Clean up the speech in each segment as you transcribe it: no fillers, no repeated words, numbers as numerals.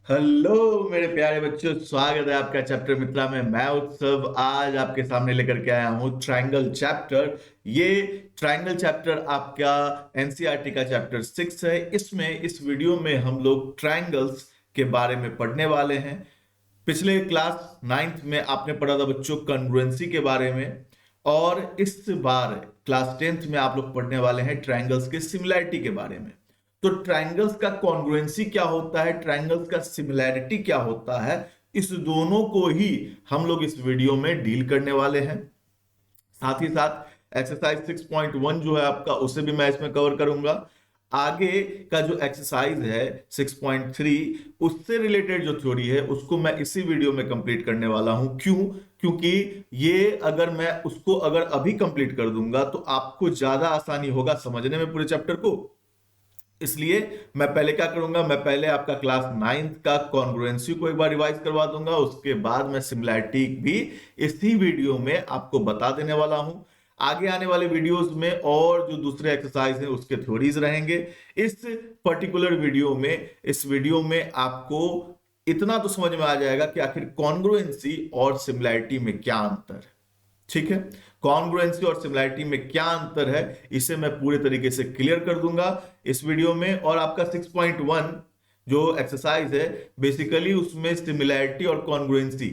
Hello मेरे प्यारे बच्चों, स्वागत है आपका चैप्टर मित्रा में। मैं उत्सव आज आपके सामने लेकर के आया हूँ ट्रायंगल चैप्टर। ये ट्रायंगल चैप्टर आपका एनसीईआरटी का चैप्टर 6 है। इसमें इस वीडियो में हम लोग ट्रायंगल्स के बारे में पढ़ने वाले हैं। पिछले क्लास 9th में आपने पढ़ा था बच्चों कॉन्ग्रुएंसी के बारे में, और इस बार क्लास 10th में आप लोग पढ़ने वाले हैं ट्रायंगल्स के सिमिलैरिटी के बारे में। तो ट्रायंगल्स का कॉन्ग्रुएंसी क्या होता है, ट्रायंगल्स का सिमिलैरिटी क्या होता है, इस दोनों को ही हम लोग इस वीडियो में डील करने वाले हैं। साथ ही साथ एक्सरसाइज 6.1 जो है आपका, उसे भी मैं इसमें कवर करूंगा। आगे का जो एक्सरसाइज है 6.3, उससे रिलेटेड जो थ्योरी है उसको मैं इसी वीडियो में कंप्लीट करने वाला हूं। क्यों? क्योंकि ये अगर मैं उसको अभी कंप्लीट कर दूंगा तो आपको ज्यादा आसानी होगा समझने में पूरे चैप्टर को। इसलिए मैं पहले क्या करूंगा, मैं पहले आपका क्लास 9th का कॉन्ग्रुएंसी को एक बार रिवाइज करवा दूंगा, उसके बाद मैं सिमिलैरिटी भी इसी वीडियो में आपको बता देने वाला हूं। आगे आने वाले वीडियोस में और जो दूसरे एक्सरसाइज हैं उसके थ्योरीज रहेंगे। इस पर्टिकुलर वीडियो में आपको इतना तो समझ में आ जाएगा कि आखिर कॉन्ग्रुएंसी और सिमिलैरिटी में क्या अंतर है। ठीक है, कॉन्ग्रुएंसी और सिमिलैरिटी में क्या अंतर है इसे मैं पूरे तरीके से क्लियर कर दूंगा इस वीडियो में। और आपका 6.1 जो एक्सरसाइज है, बेसिकली उसमें सिमिलैरिटी और कॉन्ग्रुएंसी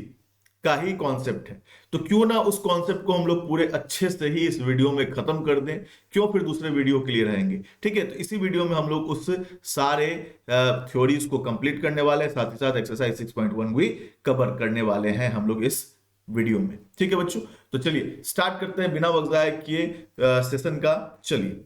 का ही कॉन्सेप्ट है। तो क्यों ना उस कॉन्सेप्ट को हम लोग पूरे अच्छे से ही इस वीडियो में खत्म कर दें, क्यों फिर दूसरे वीडियो के लिए रहेंगे। ठीक है, तो इसी वीडियो में हम लोग उस सारे थ्योरीज को कंप्लीट करने वाले हैं, साथ ही साथ एक्सरसाइज 6.1 भी कवर करने वाले हैं हम लोग इस वीडियो में। ठीक है बच्चों, तो चलिए स्टार्ट करते हैं बिना वक्त जाए किए सेशन का। चलिए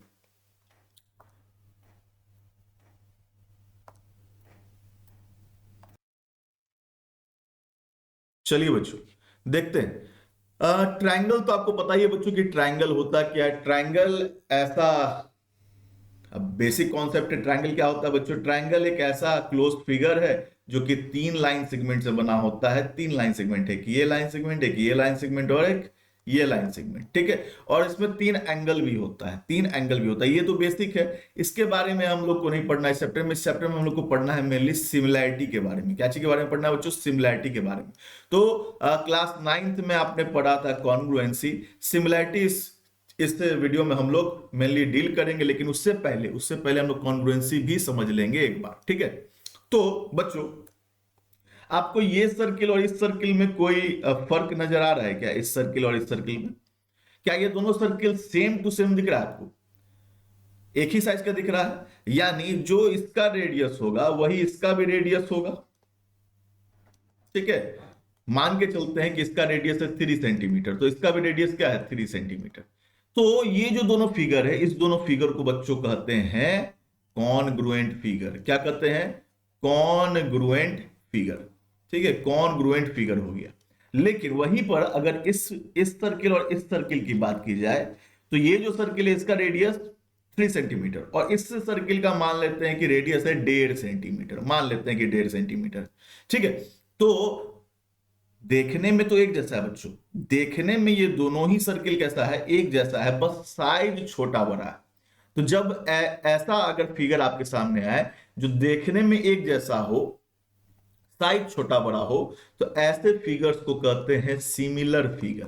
चलिए बच्चों देखते हैं। ट्रायंगल तो आपको पता ही है बच्चों कि ट्रायंगल होता क्या है। ट्रायंगल ऐसा, अब बेसिक कॉन्सेप्ट है ट्रायंगल क्या होता है बच्चों। ट्रायंगल एक ऐसा क्लोज्ड फिगर है जो कि 3 लाइन सेगमेंट से बना होता है। 3 लाइन सेगमेंट है कि ये लाइन सेगमेंट, एक ये लाइन सेगमेंट और एक ये लाइन सेगमेंट। ठीक है, और इसमें 3 एंगल भी होता है, 3 एंगल भी होता है। ये तो बेसिक है, इसके बारे में हम लोग को नहीं पढ़ना है इस चैप्टर में। इस चैप्टर में हम लोग को पढ़ना है मेनली सिमिलैरिटी के बारे में। क्या चीज के बारे में पढ़ना है बच्चों? सिमिलैरिटी के बारे में। तो क्लास 9th में आपने पढ़ा था कॉन्ग्रुएंसी। सिमिलैरिटी इस वीडियो में हम लोग मेनली डील करेंगे, लेकिन उससे पहले हम लोग कॉन्ग्रुएंसी भी समझ लेंगे एक बार। ठीक है, तो बच्चों आपको ये सर्किल और इस सर्किल में कोई फर्क नजर आ रहा है क्या? इस सर्किल और इस सर्किल में क्या ये दोनों सर्किल सेम टू सेम दिख रहा है आपको? एक ही साइज का दिख रहा है, यानी जो इसका रेडियस होगा वही इसका भी रेडियस होगा। ठीक है, मान के चलते हैं कि इसका रेडियस है 3 सेंटीमीटर, तो इसका भी रेडियस क्या है? 3 सेंटीमीटर। तो ये जो दोनों फिगर है, इस दोनों फिगर को बच्चों कहते हैं कॉन्ग्रुएंट फिगर। क्या कहते हैं? Congruent figure. ठीक है, कॉन्ग्रुएंट फिगर हो गया। लेकिन वहीं पर अगर इस सर्किल और इस सर्किल की बात की जाए, तो ये जो सर्किल है इसका रेडियस 3 सेंटीमीटर, और इस सर्किल का मान लेते हैं कि रेडियस है 1.5 सेंटीमीटर। मान लेते हैं कि 1.5 सेंटीमीटर। ठीक है, तो देखने में तो एक जैसा है बच्चों, देखने में ये दोनों ही सर्किल कैसा है? एक जैसा है, बस साइज छोटा बड़ा है। तो जब ऐसा अगर फिगर आपके सामने आए जो देखने में एक जैसा हो, साइज छोटा बड़ा हो, तो ऐसे फिगर्स को कहते हैं सिमिलर फिगर।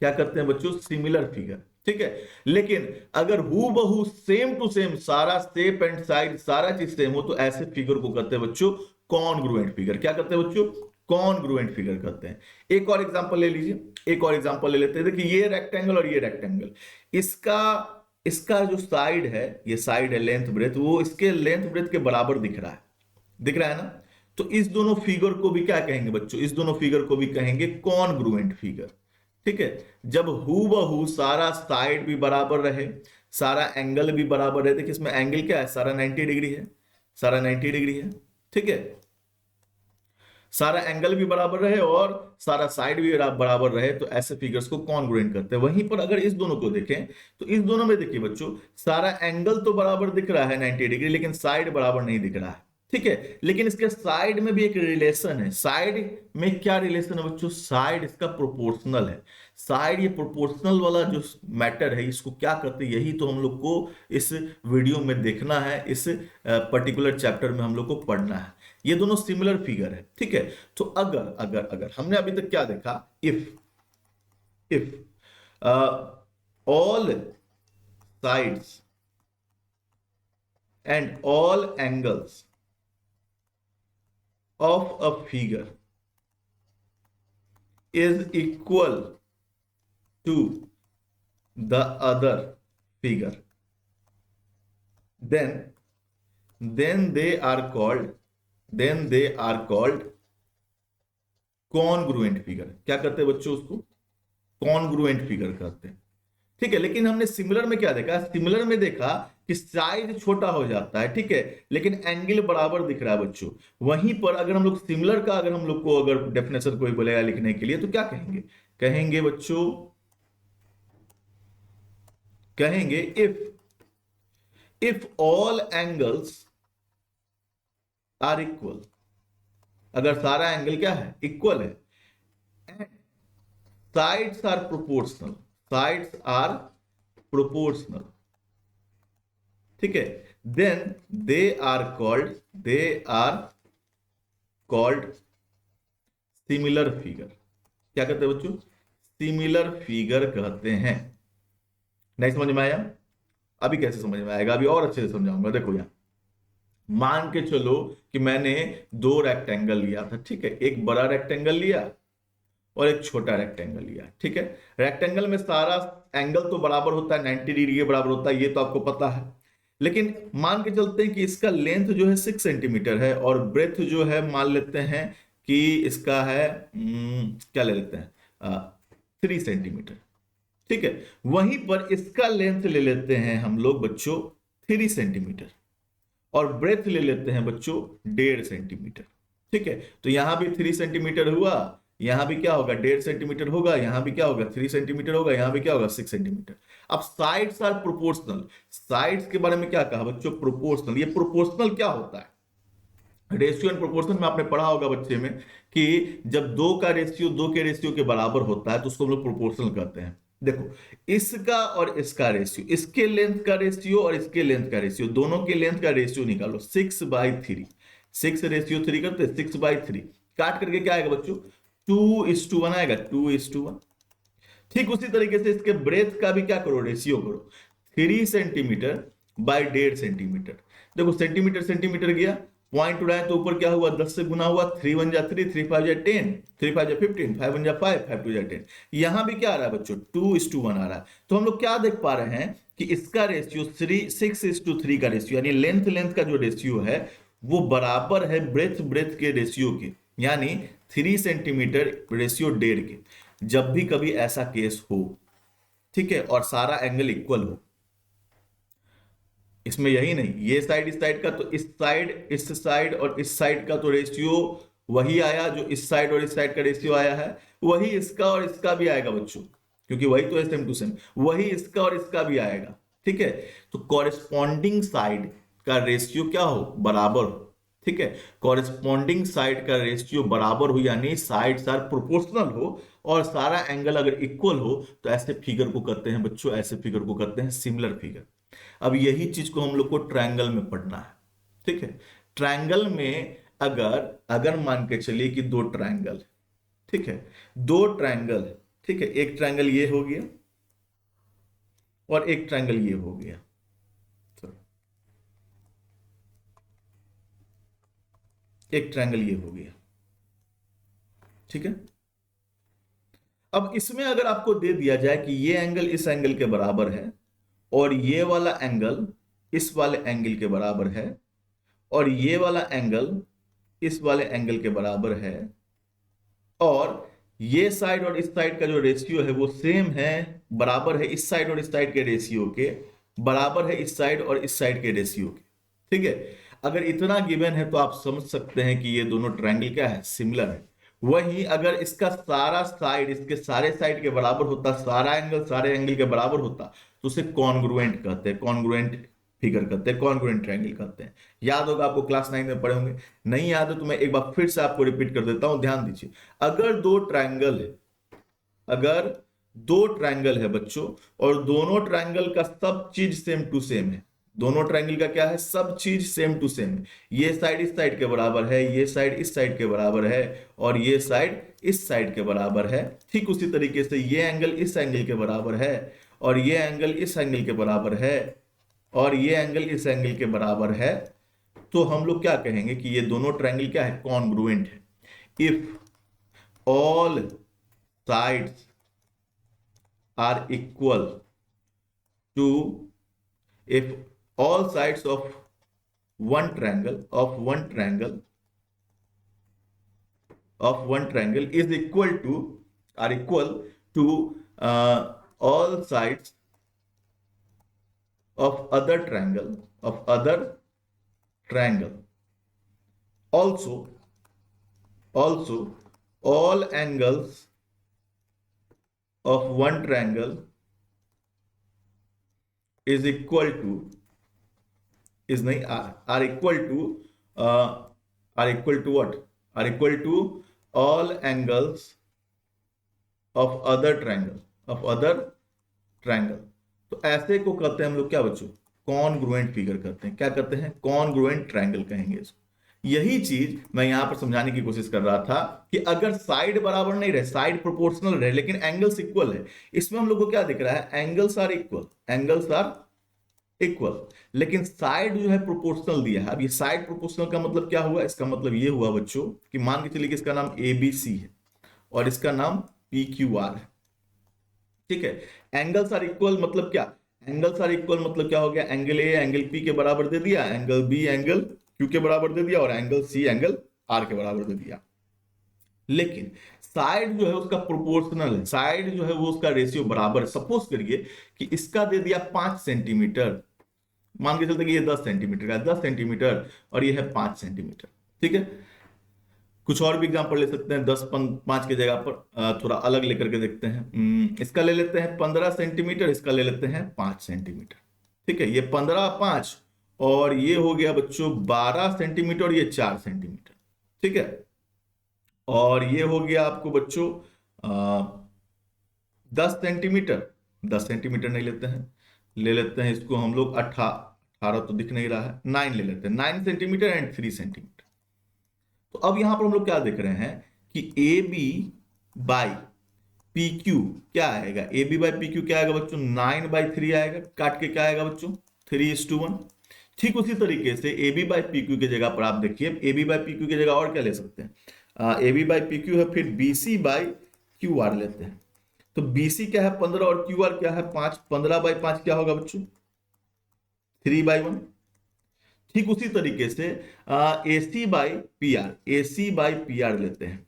क्या करते हैं बच्चों? Similar figure. ठीक है, लेकिन अगर हु बहू सेम टू सेम, सारा शेप एंड साइज सारा चीज सेम हो, तो ऐसे फिगर को कहते हैं बच्चों कॉन्ग्रुएंट फिगर। क्या कहते हैं बच्चों? कॉन्ग्रुएंट फिगर कहते हैं। एक और एग्जांपल ले लीजिए, एक और एग्जांपल ले लेते हैं। देखिए ये रेक्टेंगल और ये रेक्टेंगल, इसका इसका जो साइड है, ये साइड है लेंथ ब्रेथ, वो इसके लेंथ ब्रेथ के बराबर दिख रहा है। दिख रहा है ना? तो इस दोनों फिगर को भी क्या कहेंगे बच्चों? इस दोनों फिगर को भी कहेंगे कॉन्ग्रुएंट फिगर। ठीक है, जब हूबहू सारा साइड भी बराबर रहे, सारा एंगल भी बराबर है। देखिए इसमें एंगल क्या है? सारा 90 डिग्री है, सारा 90 डिग्री है। ठीक है, सारा एंगल भी बराबर रहे और सारा साइड भी बराबर रहे, तो ऐसे फिगर्स को कॉन्ग्रुएंट करते हैं। वहीं पर अगर इस दोनों को देखें, तो इस दोनों में देखिए बच्चों, सारा एंगल तो बराबर दिख रहा है 90 डिग्री, लेकिन साइड बराबर नहीं दिख रहा है। ठीक है, लेकिन इसके साइड में भी एक रिलेशन है। साइड में क्या रिलेशन है बच्चों? साइड इसका प्रोपोर्शनल है। साइड ये प्रोपोर्शनल वाला जो मैटर है, इसको क्या करते हैं, यही तो हम लोग को इस वीडियो में देखना है, इस पर्टिकुलर चैप्टर में हम लोग को पढ़ना है। ये दोनों सिमिलर फिगर है, ठीक है। तो अगर अगर अगर हमने अभी तक क्या देखा, if all sides and all angles of a figure is equal to the other figure, then they are called congruent figure। क्या करते हैं बच्चों? उसको congruent figure कहते हैं, ठीक है। लेकिन हमने सिमिलर में क्या देखा? सिमिलर में देखा कि साइज छोटा हो जाता है, ठीक है, लेकिन एंगल बराबर दिख रहा है बच्चों। वहीं पर अगर हम लोग सिमिलर का अगर हम लोग को अगर डेफिनेशन कोई बोलेगा लिखने के लिए तो क्या कहेंगे? कहेंगे बच्चों, कहेंगे if all angles are equal, अगर सारा एंगल क्या है? इक्वल है, and sides are proportional, sides are proportional, ठीक है, then they are called similar figure. क्या कहते हैं बच्चों? सिमिलर फिगर कहते हैं। नहीं समझ में आया? अभी कैसे समझ में आएगा? अभी और अच्छे से समझाऊंगा। देखो यहां मान के चलो कि मैंने दो रेक्टेंगल लिया था, ठीक है, एक बड़ा रेक्टेंगल लिया और एक छोटा रेक्टेंगल लिया, ठीक है। रेक्टेंगल में सारा एंगल तो बराबर होता है, 90 डिग्री के बराबर होता है, ये तो आपको पता है। लेकिन मान के चलते हैं कि इसका लेंथ जो है 6 सेंटीमीटर है और ब्रेथ जो है मान लेते हैं कि इसका है क्या ले लेते हैं 3 सेंटीमीटर, ठीक है। वहीं पर इसका लेंथ ले लेते हैं हम लोग बच्चों 3 सेंटीमीटर और ब्रेथ ले लेते हैं बच्चों 1.5 सेंटीमीटर, ठीक है। तो यहां भी 3 सेंटीमीटर हुआ, यहां भी क्या होगा? 1.5 सेंटीमीटर होगा, यहां भी क्या होगा? 3 सेंटीमीटर होगा, यहां भी क्या होगा? 6 सेंटीमीटर। अब साइड्स आर प्रोपोर्शनल। साइड्स के बारे में क्या कहा बच्चों? प्रोपोर्शनल। ये प्रोपोर्शनल क्या होता है? रेशियो एंड प्रोपोर्शन में आपने पढ़ा होगा बच्चे में कि जब दो का रेशियो दो के रेशियो के बराबर होता है तो उसको हम लोग प्रोपोर्शनल कहते हैं। देखो इसका और इसका रेशियो, इसके लेंथ का रेशियो और इसके लेंथ का रेशियो, दोनों के लेंथ का रेशियो निकालो 6/3। 6 रेशियो 3 करते 6/3 काट करके क्या आएगा बच्चों? 2:1 आएगा, 2:1। ठीक उसी तरीके से इसके ब्रेथ का भी क्या करो? रेशियो करो 3 सेंटीमीटर बाई 1.5 सेंटीमीटर। देखो सेंटीमीटर सेंटीमीटर गया, पॉइंट उड़ाए तो ऊपर क्या हुआ? 10 से गुना हुआ, 3 1 जा 3, 3 5 जा 10, 3 5 जा 15, 5 1 जा 5, 5 2 जा 10। यहां भी क्या आ रहा है बच्चों? 2:1 आ रहा है। तो हम लोग क्या देख पा रहे हैं कि इसका रेशियो 6:3 का रेशियो, यानी लेंथ लेंथ का जो रेशियो है वो बराबर है ब्रेथ ब्रेथ के रेशियो के, यानी 3 सेंटीमीटर रेशियो 1.5 के। जब भी कभी ऐसा केस हो, ठीक है, और सारा एंगल इक्वल हो, इसमें यही नहीं, ये साइड इस साइड का, तो इस साइड और इस साइड का तो रेशियो वही आया जो इस साइड और इस साइड का रेशियो आया है, वही इसका और इसका भी आएगा बच्चों, क्योंकि वही तो है सेम टू सेम, वही इसका और इसका भी आएगा, ठीक है। तो कॉरेस्पॉन्डिंग साइड का रेशियो क्या हो? बराबर हो, ठीक है। कॉरेस्पॉन्डिंग साइड का रेशियो बराबर हो, यानी साइड्स आर प्रोपोर्शनल हो और सारा एंगल अगर इक्वल हो, तो ऐसे फिगर को करते हैं बच्चों, ऐसे फिगर को करते हैं सिमिलर फिगर। अब यही चीज को हम लोग को ट्रायंगल में पढ़ना है, ठीक है। ट्रायंगल में अगर अगर मान के चलिए कि दो ट्रायंगल, ठीक है, दो ट्रायंगल, ठीक है, एक ट्रायंगल ये हो गया और एक ट्रायंगल ये हो गया, एक ट्रायंगल ये हो गया, ठीक है। अब इसमें अगर आपको दे दिया जाए कि ये एंगल इस एंगल के बराबर है और ये वाला एंगल इस वाले एंगल के बराबर है और ये वाला एंगल इस वाले एंगल के बराबर है और ये साइड और इस साइड का जो रेशियो है वो सेम है, बराबर है इस साइड और इस साइड के रेशियो के, बराबर है इस साइड और इस साइड के रेशियो के, ठीक है। अगर इतना गिवन है तो आप समझ सकते हैं कि ये दोनों ट्रायंगल क्या है? सिमिलर है। वहीं अगर इसका सारा साइड इसके सारे साइड के बराबर होता, सारा एंगल सारे एंगल के बराबर होता, तो उसे कॉन्ग्रुएंट कहते हैं। कॉन्ग्रुएंट फिगर करते हैं, कॉन्ग्रुएंट ट्रायंगल करते हैं। याद होगा आपको, क्लास 9 में पढ़े होंगे। नहीं याद है तो मैं एक बार फिर से आपको रिपीट कर देता हूं, ध्यान दीजिए। अगर दो ट्रायंगल है, अगर दो ट्रायंगल है बच्चों, और दोनों ट्रायंगल का सब चीज सेम टू सेम है, दोनों ट्रायंगल का क्या है, सब चीज सेम टू सेम है। ये साइड इस साइड के बराबर है, ये साइड इस साइड के बराबर है, और ये साइड इस साइड के बराबर है। ठीक उसी तरीके से ये एंगल इस एंगल के बराबर है, और ये एंगल इस एंगल के बराबर है, और ये एंगल इस एंगल के बराबर है। तो हम लोग क्या कहेंगे कि ये दोनों ट्रायंगल क्या है, कॉन्ग्रुएंट है। If all sides are equal to, if all sides of one triangle is equal to, are equal to all sides of other triangle, also all angles of one triangle is equal to, is नहीं, are equal to what, are equal to all angles of other triangle। तो ऐसे को कहते हैं हम लोग क्या बच्चों, कॉन्ग्रुएंट फिगर करते हैं। क्या करते हैं, कॉन्ग्रुएंट ट्रायंगल कहेंगे इसको। यही चीज मैं यहां पर समझाने की कोशिश कर रहा था कि अगर साइड बराबर नहीं रहे, साइड प्रोपोर्शनल रहे, लेकिन एंगल्स इक्वल है, इसमें हम लोग को क्या दिख रहा है, एंगल्स आर इक्वल, लेकिन साइड जो है प्रोपोर्शनल दिया है। अब ये साइड प्रोपोर्शनल का मतलब क्या हुआ, इसका मतलब ये हुआ बच्चों कि मान के चलिए कि इसका नाम ABC है और इसका नाम PQR है। ठीक है, एंगल्स आर इक्वल मतलब क्या, एंगल्स आर इक्वल मतलब क्या हो गया, एंगल A एंगल P के बराबर दे दिया, एंगल B एंगल Q के बराबर दे दिया, और एंगल C एंगल R के बराबर दे दिया। लेकिन साइड जो है उसका प्रोपोर्शनल है, साइड जो है वो उसका रेशियो बराबर है। सपोज करिए कि इसका दे दिया 5 सेंटीमीटर, मान के चलते कि ये 10 सेंटीमीटर का, 10 सेंटीमीटर, और ये है 5 सेंटीमीटर। ठीक है, कुछ और भी एग्जाम्पल ले सकते हैं, 10 5 की जगह पर थोड़ा अलग लेकर के देखते हैं। इसका ले लेते हैं 15 सेंटीमीटर, इसका ले लेते हैं 5 सेंटीमीटर। ठीक है, ये 15 5 और ये हो गया बच्चों 12 सेंटीमीटर, और ये 4 सेंटीमीटर। ठीक है, और ये हो गया आपको बच्चों 10 सेंटीमीटर, 10 सेंटीमीटर नहीं लेते हैं, ले लेते हैं इसको हम लोग 18 तो दिख नहीं रहा है, 9 ले लेते हैं, 9 सेंटीमीटर एंड 3 सेंटीमीटर। तो अब यहां पर हम लोग क्या देख रहे हैं कि AB बाई PQ क्या आएगा, AB बाई PQ क्या आएगा बच्चों, 9/3 आएगा, काट के क्या आएगा बच्चों 3:1। ठीक उसी तरीके से AB बाई PQ की जगह पर आप देखिए, AB बाई PQ की जगह और क्या ले सकते हैं, AB बाई PQ है, फिर BC बाई QR लेते हैं। तो BC क्या है 15 और QR क्या है 5, 15/5 क्या होगा बच्चों 3/1। ठीक उसी तरीके से AC बाई PR लेते हैं।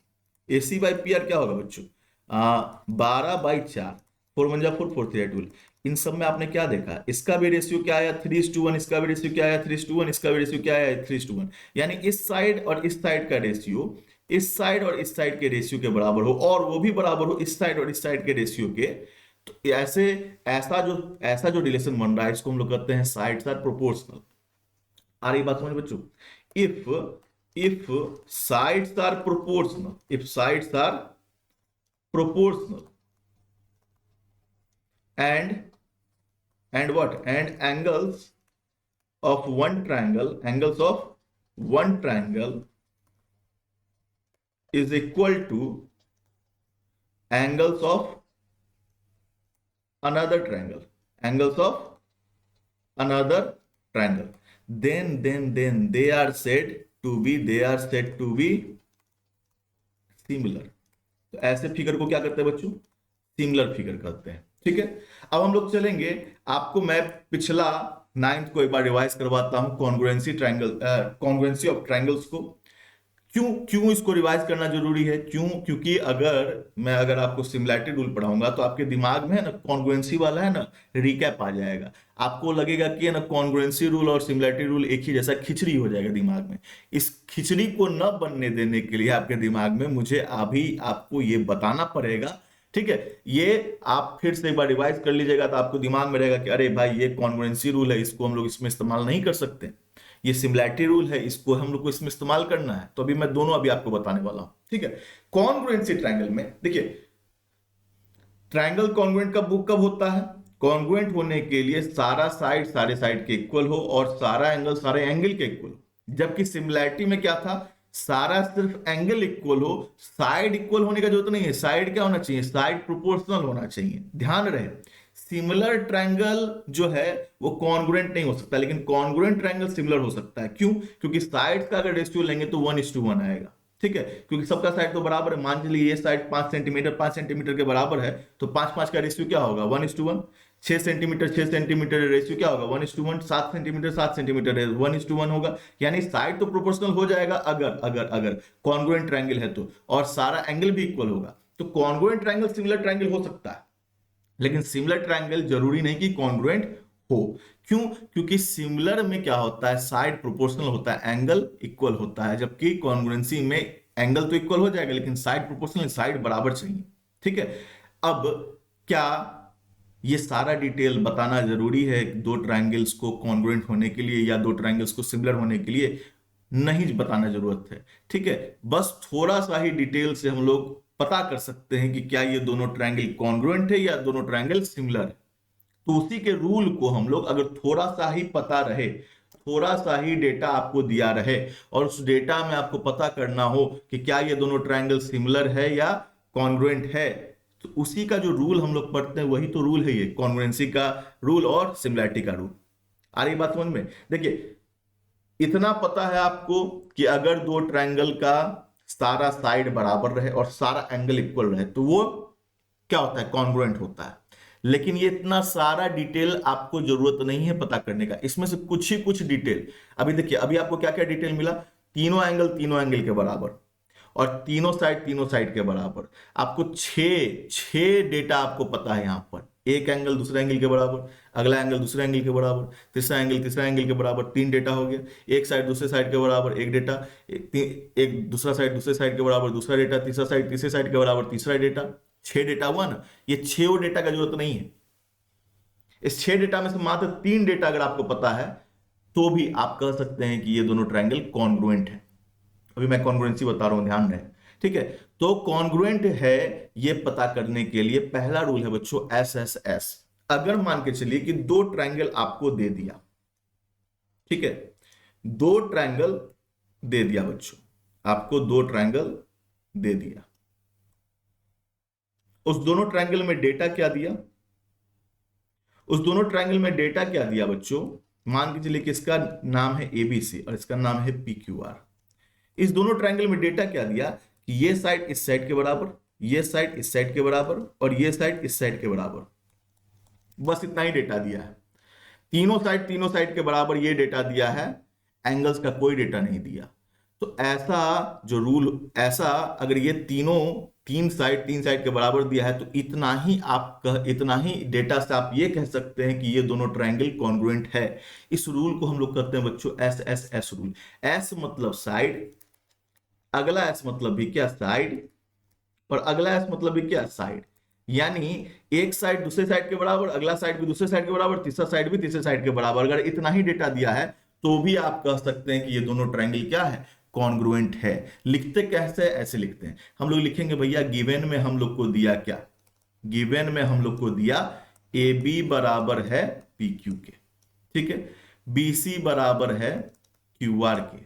AC बाई PR क्या होगा बच्चों 12/4, 4 1 4 4 3 12। इन सब में आपने क्या देखा, इसका भी रेशियो क्या आया 3:1, इसका भी रेशियो क्या आया 3:1, इसका भी रेशियो क्या आया 3:1। यानी इस साइड और इस साइड का रेशियो इस साइड और इस साइड के रेशियो के बराबर हो, और वो भी बराबर हो इस साइड और इस साइड के रेशियो के। तो ऐसा जो रिलेशन बन रहा है इसको हम लोग कहते हैं साइड्स आर प्रोपोर्शनल। आ रही बात समझ बच्चों, if sides are proportional, and what, and angles of one triangle is equal to angles of another triangle, then they are said to be similar। तो ऐसे फिगर को क्या करते हैं बच्चों, सिमिलर फिगर करते हैं। ठीक है, अब हम लोग चलेंगे, आपको मैं पिछला 9th को एक बार रिवाइज करवाता हूं, कॉन्ग्रुएंसी ऑफ ट्रायंगल्स को। क्यों इसको रिवाइज करना जरूरी है, क्योंकि अगर आपको सिमिलैरिटी रूल पढ़ाऊंगा तो आपके दिमाग में है ना कॉन्ग्रुएंसी वाला है ना रिकैप आ जाएगा, आपको लगेगा कि है ना कॉन्ग्रुएंसी रूल और सिमिलैरिटी रूल एक ही जैसा, खिचड़ी हो जाएगा दिमाग में। इस खिचड़ी को न बनने देने के लिए आपके दिमाग में मुझे अभी आपको ये बताना पड़ेगा ठीक है, ये आप फिर से एक बार रिवाइज कर लीजिएगा तो आपको दिमाग में रहेगा कि अरे भाई ये कॉन्ग्रुएंसी रूल है, इसको हम लोग इसमें इस्तेमाल नहीं कर सकते, ये सिमिलैरिटी रूल है, इसको हम लोग को इसमें इस्तेमाल करना है। तो अभी मैं दोनों अभी आपको बताने वाला हूं। ठीक है, कॉन्ग्रुएंसी ट्रायंगल में देखिए, ट्रायंगल कॉन्ग्रुएंट कब होता है? कॉन्ग्रुएंट होने के लिए सारा साइड के इक्वल हो और सारा एंगल सारे एंगल के इक्वल हो। जबकि सिमिलैरिटी में क्या था, सारा सिर्फ एंगल इक्वल हो, साइड इक्वल होने का जरूरत नहीं है। साइड क्या होना चाहिए? साइड प्रोपोर्शनल होना चाहिए। ध्यान रहे, सिमिलर ट्रायंगल जो है वो कॉन्ग्रुएंट नहीं हो सकता, लेकिन कॉन्ग्रुएंट ट्रायंगल सिमिलर हो सकता है। क्यों? क्योंकि साइड्स का अगर रेशियो लेंगे तो 1:1 आएगा। ठीक है, क्योंकि सबका साइड तो बराबर है। मान चलिए ये साइड 5 सेंटीमीटर के बराबर है, तो 5 का रेशियो क्या होगा? 1:1। 6 सेंटीमीटर रेशियो क्या होगा? 1:1। 7 सेंटीमीटर 1:1 होगा। यानी साइड तो प्रोपोर्शनल हो जाएगा अगर अगर अगर कॉन्ग्रुएंट ट्रायंगल है तो, और सारा एंगल भी इक्वल होगा। तो कॉन्ग्रुएंट ट्रायंगल सिमिलर ट्रायंगल हो सकता है, लेकिन सिमिलर ट्रायंगल जरूरी नहीं कि कॉन्ग्रुएंट हो। क्यों? क्योंकि सिमिलर में क्या होता है, साइड प्रोपोर्शनल होता है, एंगल इक्वल होता है। जबकि कॉन्ग्रुएंसी में एंगल तो इक्वल हो जाएगा, लेकिन साइड प्रोपोर्शनल, साइड बराबर चाहिए। ठीक है, अब क्या ये सारा डिटेल बताना जरूरी है दो ट्रायंगल्स को कॉन्ग्रुएंट होने के लिए या दो ट्रायंगल्स को सिमिलर होने के लिए? नहीं बताना जरूरत है। ठीक है, बस थोड़ा सा ही डिटेल से हम लोग पता कर सकते हैं कि क्या ये दोनों ट्रायंगल कॉन्ग्रुएंट है या दोनों ट्रायंगल सिमिलर है। तो उसी के रूल को हम लोग, अगर थोड़ा सा ही पता रहे, थोड़ा सा ही डेटा आपको दिया रहे और उस डेटा में आपको पता करना हो कि क्या ये दोनों ट्रायंगल सिमिलर है या कॉन्ग्रुएंट है, तो उसी का जो रूल हम लोग पढ़ते हैं वही तो रूल है ये, कॉन्ग्रुएंसी का रूल और सिमिलैरिटी का रूल। आ रही बात समझ में? देखिए, इतना पता है आपको कि अगर दो ट्रायंगल का सारा साइड बराबर रहे और सारा एंगल इक्वल रहे तो वो क्या होता है? कॉन्ग्रुएंट होता है। लेकिन ये इतना सारा डिटेल आपको जरूरत नहीं है पता करने का, इसमें से कुछ ही कुछ डिटेल। अभी देखिए, अभी आपको क्या क्या डिटेल मिला? तीनों एंगल के बराबर और तीनों साइड के बराबर। आपको छह डेटा आपको पता है। यहां पर एक एंगल दूसरे एंगल के बराबर, अगला एंगल दूसरे एंगल के बराबर, तीसरा एंगल के बराबर, 3 डेटा हो गया। एक साइड दूसरे साइड के बराबर, एक डेटा। एक दूसरा साइड दूसरे साइड के बराबर, दूसरा डेटा। तीसरा साइड तीसरे साइड के बराबर, तीसरा डेटा। 6 डेटा हुआ ना। ये 6 डेटा का जरूरत नहीं है। इस 6 डेटा में से मात्र 3 डेटा अगर आपको पता है तो भी आप कह सकते हैं कि ये दोनों ट्रायंगल कॉन्ग्रुएंट है। अभी मैं कॉन्ग्रुएंसी बता रहा हूं, ध्यान रहे। ठीक है, तो कॉन्ग्रुएंट है ये पता करने के लिए पहला रूल है बच्चों SSS। अगर मान के चलिए कि दो ट्रायंगल आपको दे दिया, ठीक है, दो ट्रायंगल दे दिया बच्चों, आपको दो ट्रायंगल दे दिया। उस दोनों ट्रायंगल में डेटा क्या दिया? उस दोनों ट्रायंगल में डेटा क्या दिया बच्चों? मान के चलिए कि इसका नाम है ABC और इसका नाम है PQR। इस दोनों ट्रायंगल में डेटा क्या दिया कि ये साइड इस साइड के बराबर, ये साइड इस साइड के बराबर और ये साइड इस साइड के बराबर। बस इतना ही डेटा दिया है। तीनों साइड के बराबर ये डेटा दिया है, एंगल्स का कोई डेटा नहीं दिया। तो ऐसा जो रूल, ऐसा अगर ये तीन साइड के बराबर दिया है तो इतना ही डेटा से आप ये कह सकते हैं कि ये दोनों ट्रायंगल कॉन्ग्रुएंट है। इस रूल को हम लोग कहते हैं बच्चों SSS रूल। S मतलब साइड, अगला S मतलब भी क्या? साइड, और अगला S मतलब भी क्या? साइड। यानी एक साइड दूसरे साइड के बराबर, अगला साइड भी दूसरे साइड के बराबर, तीसरा साइड भी तीसरे साइड के बराबर। अगर इतना ही डेटा दिया है तो भी आप कह सकते हैं कि ये दोनों ट्रायंगल क्या है? कॉन्ग्रुएंट है। लिखते कैसे? ऐसे लिखते हैं हम लोग। लिखेंगे भैया, गिवन में हम लोग को दिया क्या? गिवन में हम लोग को दिया AB बराबर है PQ के, ठीक है, BC बराबर है QR के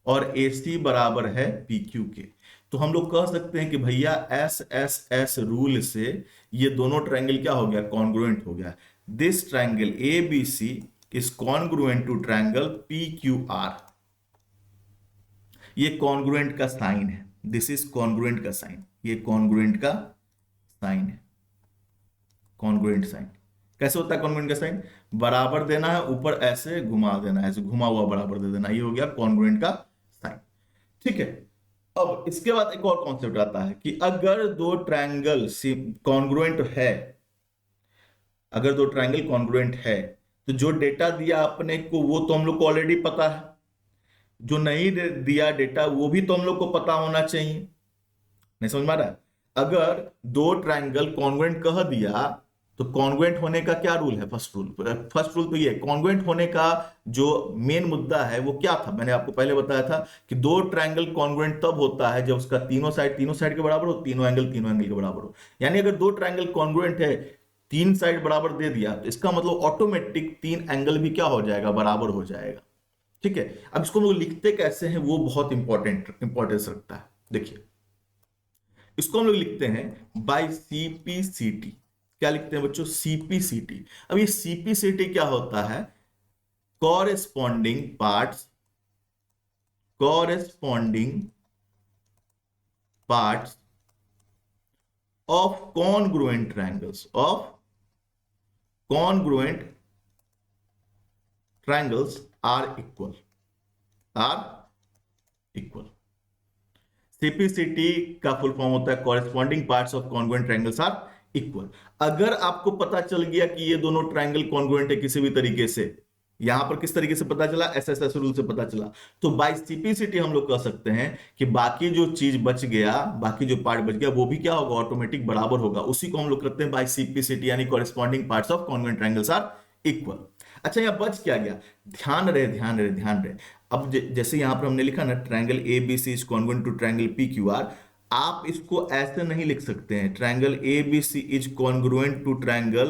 और AC बराबर है PQ के। तो हम लोग कह सकते हैं कि भैया SSS रूल से ये दोनों ट्रायंगल क्या हो गया? कॉन्ग्रुएंट हो गया। This triangle ABC is congruent to triangle PQR। ये कॉन्ग्रुएंट का साइन है। दिस इज कॉन्ग्रुएंट का साइन। ये कॉन्ग्रुएंट का साइन है। कॉन्ग्रुएंट साइन कैसे होता है? कॉन्ग्रुएंट का साइन बराबर देना है, ऊपर ऐसे घुमा देना है, ऐसे घुमा हुआ बराबर दे देना। ये हो गया कॉन्ग्रुएंट का साइन। ठीक है, अब इसके बाद एक और कॉन्सेप्ट आता है कि अगर दो ट्रायंगल कॉन्ग्रुएंट है, अगर दो ट्रायंगल कॉन्ग्रुएंट है तो जो डेटा दिया अपने को वो तो हम लोग को ऑलरेडी पता है, जो नहीं दिया डेटा वो भी तो हम लोग को पता होना चाहिए। नहीं समझ में आ रहा है? अगर दो ट्रायंगल कॉन्ग्रुएंट कह दिया तो कॉन्ग्रुएंट होने का क्या रूल है? फर्स्ट रूल तो ये कॉन्ग्रुएंट होने का जो मेन मुद्दा है वो क्या था, मैंने आपको पहले बताया था कि दो ट्रायंगल कॉन्ग्रुएंट तब होता है जब उसका तीनों साइड के बराबर हो, तीनों एंगल के बराबर हो। यानी अगर दो ट्रायंगल कॉन्ग्रुएंट है, तीन साइड बराबर दे दिया, तो इसका मतलब ऑटोमेटिक तीन एंगल भी क्या हो जाएगा? बराबर हो जाएगा। ठीक है, अब इसको हम लोग लिखते कैसे हैं वो बहुत इंपॉर्टेंस रखता है। देखिए, इसको हम लोग लिखते हैं बाय सीपीसीटी। क्या लिखते हैं बच्चों? सीपीसीटी। अब ये सीपीसीटी क्या होता है? Corresponding parts of congruent triangles are equal. CPCT का फुल फॉर्म होता है corresponding parts of congruent triangles are equal. अगर आपको पता चल गया कि ये दोनों ट्रायंगल कॉन्ग्रुएंट है किसी भी तरीके से, यहां पर किस तरीके से पता चला? एसएसएस रूल से पता चला। तो बाय सीपीसीटी हम लोग कह सकते हैं कि बाकी जो चीज बच गया, बाकी जो पार्ट बच गया वो भी क्या होगा? ऑटोमेटिक बराबर होगा। उसी को हम लोग करते हैं बाय सीपीसीटी, यानी corresponding parts of congruent triangles are equal. अच्छा, यहां बच क्या गया? ध्यान रहे। अब जैसे यहां पर हमने लिखा ना, triangle A B C is congruent to triangle P Q R. आप इसको ऐसे नहीं लिख सकते हैं, triangle A B C is congruent to triangle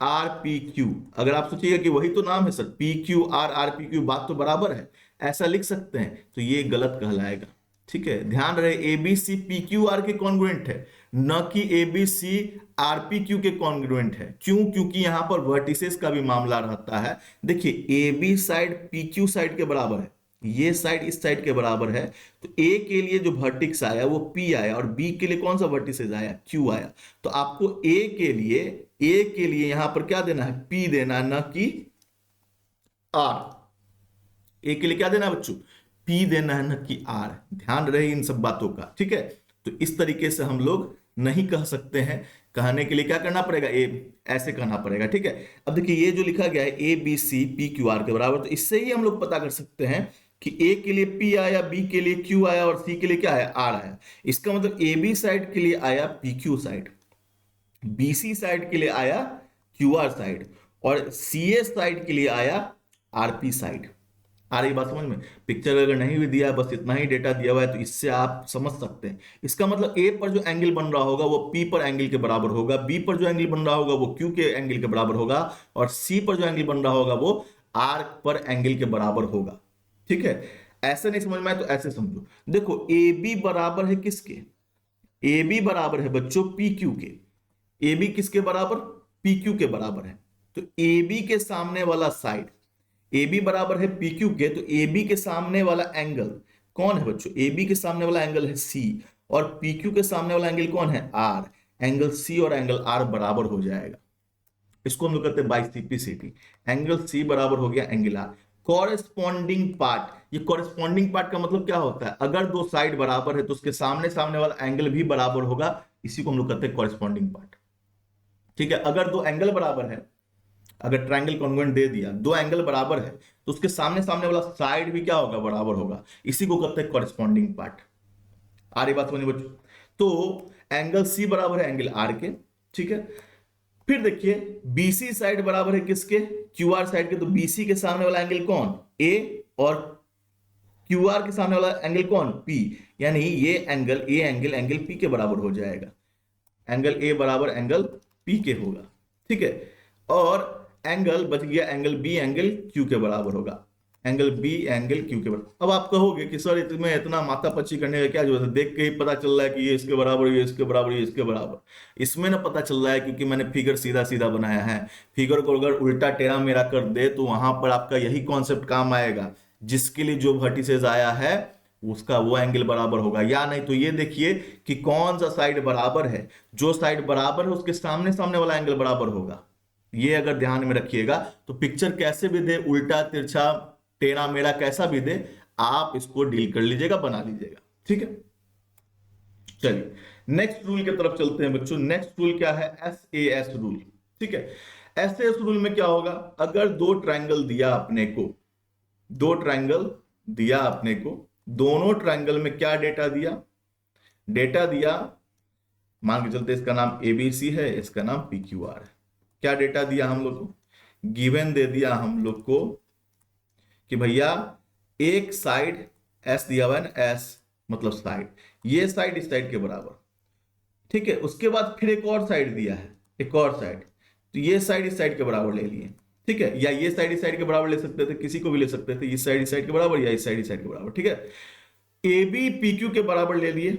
R P Q. अगर आप सोचिएगा कि वही तो नाम है sir, P Q R P Q, बात तो बराबर है, ऐसा लिख सकते हैं, तो ये गलत कहलाएगा। ठीक है, ध्यान रहे, एबीसी पी क्यू आर के कॉन्ग्रुएंट है, न कि एबीसी आर पी क्यू के कॉन्ग्रुएंट है। क्यों? क्योंकि यहां पर वर्टिसेस का भी मामला रहता है। देखिए, A B side P Q side के बराबर है, ये साइड इस साइड के बराबर है, तो ए के लिए जो वर्टिक्स आया वो पी आया, और बी के लिए कौन सा वर्टिसेस आया? क्यू आया। तो आपको ए के लिए यहां पर क्या देना है? पी देना, न कि आर। ए के लिए क्या देना है बच्चों? पी देना है, न कि आर। ध्यान रहे इन सब बातों का। ठीक है, तो इस तरीके से हम लोग नहीं कह सकते हैं। कहने के लिए क्या करना पड़ेगा? ऐसे कहना पड़ेगा। ठीक है, अब देखिए, ये जो लिखा गया है A B C P Q R के बराबर, तो इससे ही हम लोग पता कर सकते हैं कि ए के लिए पी आया, बी के लिए क्यू आया, और सी के लिए क्या आया? आर आया। इसका मतलब ए बी साइड के लिए आया P Q side, BC side के लिए आया क्यू आर साइड, और सी ए साइड के लिए आया आरपी साइड। आ रही बात समझ में? पिक्चर अगर नहीं भी दिया है, बस इतना ही डेटा दिया हुआ है, तो इससे आप समझ सकते हैं। इसका मतलब ए पर जो एंगल बन रहा होगा वो पी पर एंगल के बराबर होगा, बी पर जो एंगल बन रहा होगा वो क्यू के एंगल के बराबर होगा, और सी पर जो एंगल बन रहा होगा वो आर पर एंगल के बराबर होगा। ठीक है, ऐसे नहीं समझ में आए तो ऐसे समझो। देखो, ए बी बराबर है किसके? ए बी बराबर है बच्चों पी क्यू के। ए बी किसके बराबर? पी क्यू के बराबर है। तो ए बी के सामने वाला साइड, ए बी बराबर है पी क्यू के, तो ए बी के सामने वाला एंगल कौन है बच्चों? ए बी के सामने वाला एंगल है सी, और पी क्यू के सामने वाला एंगल कौन है? आर। एंगल सी और एंगल आर बराबर हो जाएगा। इसको हम लोग कहते हैं बाय सीपीसीटी। एंगल सी बराबर हो गया एंगल आर। कॉरेस्पॉन्डिंग पार्ट, ये कॉरेस्पॉन्डिंग पार्ट का मतलब क्या होता है? अगर दो साइड बराबर है तो उसके सामने सामने वाला एंगल भी बराबर होगा, इसी को हम लोग कहते हैं कॉरेस्पॉन्डिंग पार्ट। ठीक है, अगर दो एंगल बराबर है, अगर ट्रायंगल कॉन्ग्रुएंट दे दिया, दो एंगल बराबर है, तो उसके सामने सामने वाला साइड भी क्या होगा? बराबर होगा। इसी को कहते हैं कॉरेस्पॉन्डिंग पार्ट। आ रही बात समझ बच्चों? तो एंगल सी बराबर है एंगल आर के। ठीक है, फिर देखिए, बीसी साइड बराबर है किसके? क्यू आर साइड के। तो बीसी के सामने वाला एंगल कौन? ए, और क्यू आर के सामने वाला एंगल कौन? पी। यानी ये एंगल पी के बराबर हो जाएगा। एंगल ए बराबर एंगल पी के होगा। ठीक है, और एंगल बच गया एंगल बी, एंगल क्यू के बराबर होगा। एंगल बी एंगल क्यू के बराबर। अब आप कहोगे कि सर इसमें इतना माथापच्ची करने का क्या जरूरत है? देख के ही पता चल रहा है कि ये इसके बराबर, ये इसके बराबर, ये इसके बराबर। इसमें ना पता चल रहा है क्योंकि मैंने फिगर सीधा सीधा बनाया है। फिगर को अगर उल्टा टेढ़ा मेरा कर दे तो वहां पर आपका यही कॉन्सेप्ट काम आएगा, जिसके लिए जो वर्टिसेस आया है उसका वो एंगल बराबर होगा। या नहीं तो ये देखिए कि कौन सा साइड बराबर है, जो साइड बराबर है उसके सामने सामने वाला एंगल बराबर होगा। ये अगर ध्यान में रखिएगा, तो पिक्चर कैसे भी दे, उल्टा तिरछा टेढ़ा मेढ़ा कैसा भी दे, आप इसको डील कर लीजिएगा, बना लीजिएगा। ठीक है, चलिए नेक्स्ट रूल की तरफ चलते हैं बच्चों। नेक्स्ट रूल क्या है? S rule. ठीक है, एस रूल में क्या होगा? अगर दो ट्रायंगल दिया अपने को, दोनों ट्रायंगल में क्या डेटा दिया? डेटा दिया, मान के चलते इसका नाम एबीसी है, इसका नाम पीक्यूआर है। क्या डेटा दिया हम लोग को? गिवन दे दिया हम लोग को कि भैया एक साइड एस दिया हुआ है ना, एस मतलब साइड, ये साइड इस साइड के बराबर, ठीक है। उसके बाद फिर एक और साइड दिया है, एक और साइड, तो ये साइड इस साइड के बराबर ले लिए, ठीक है। या ये साइड इस साइड के बराबर ले सकते थे, किसी को भी ले सकते थे, इस साइड इस साइड के बराबर या इस साइड इस साइड के बराबर, ठीक है। ए बी पी क्यू के बराबर ले लिए,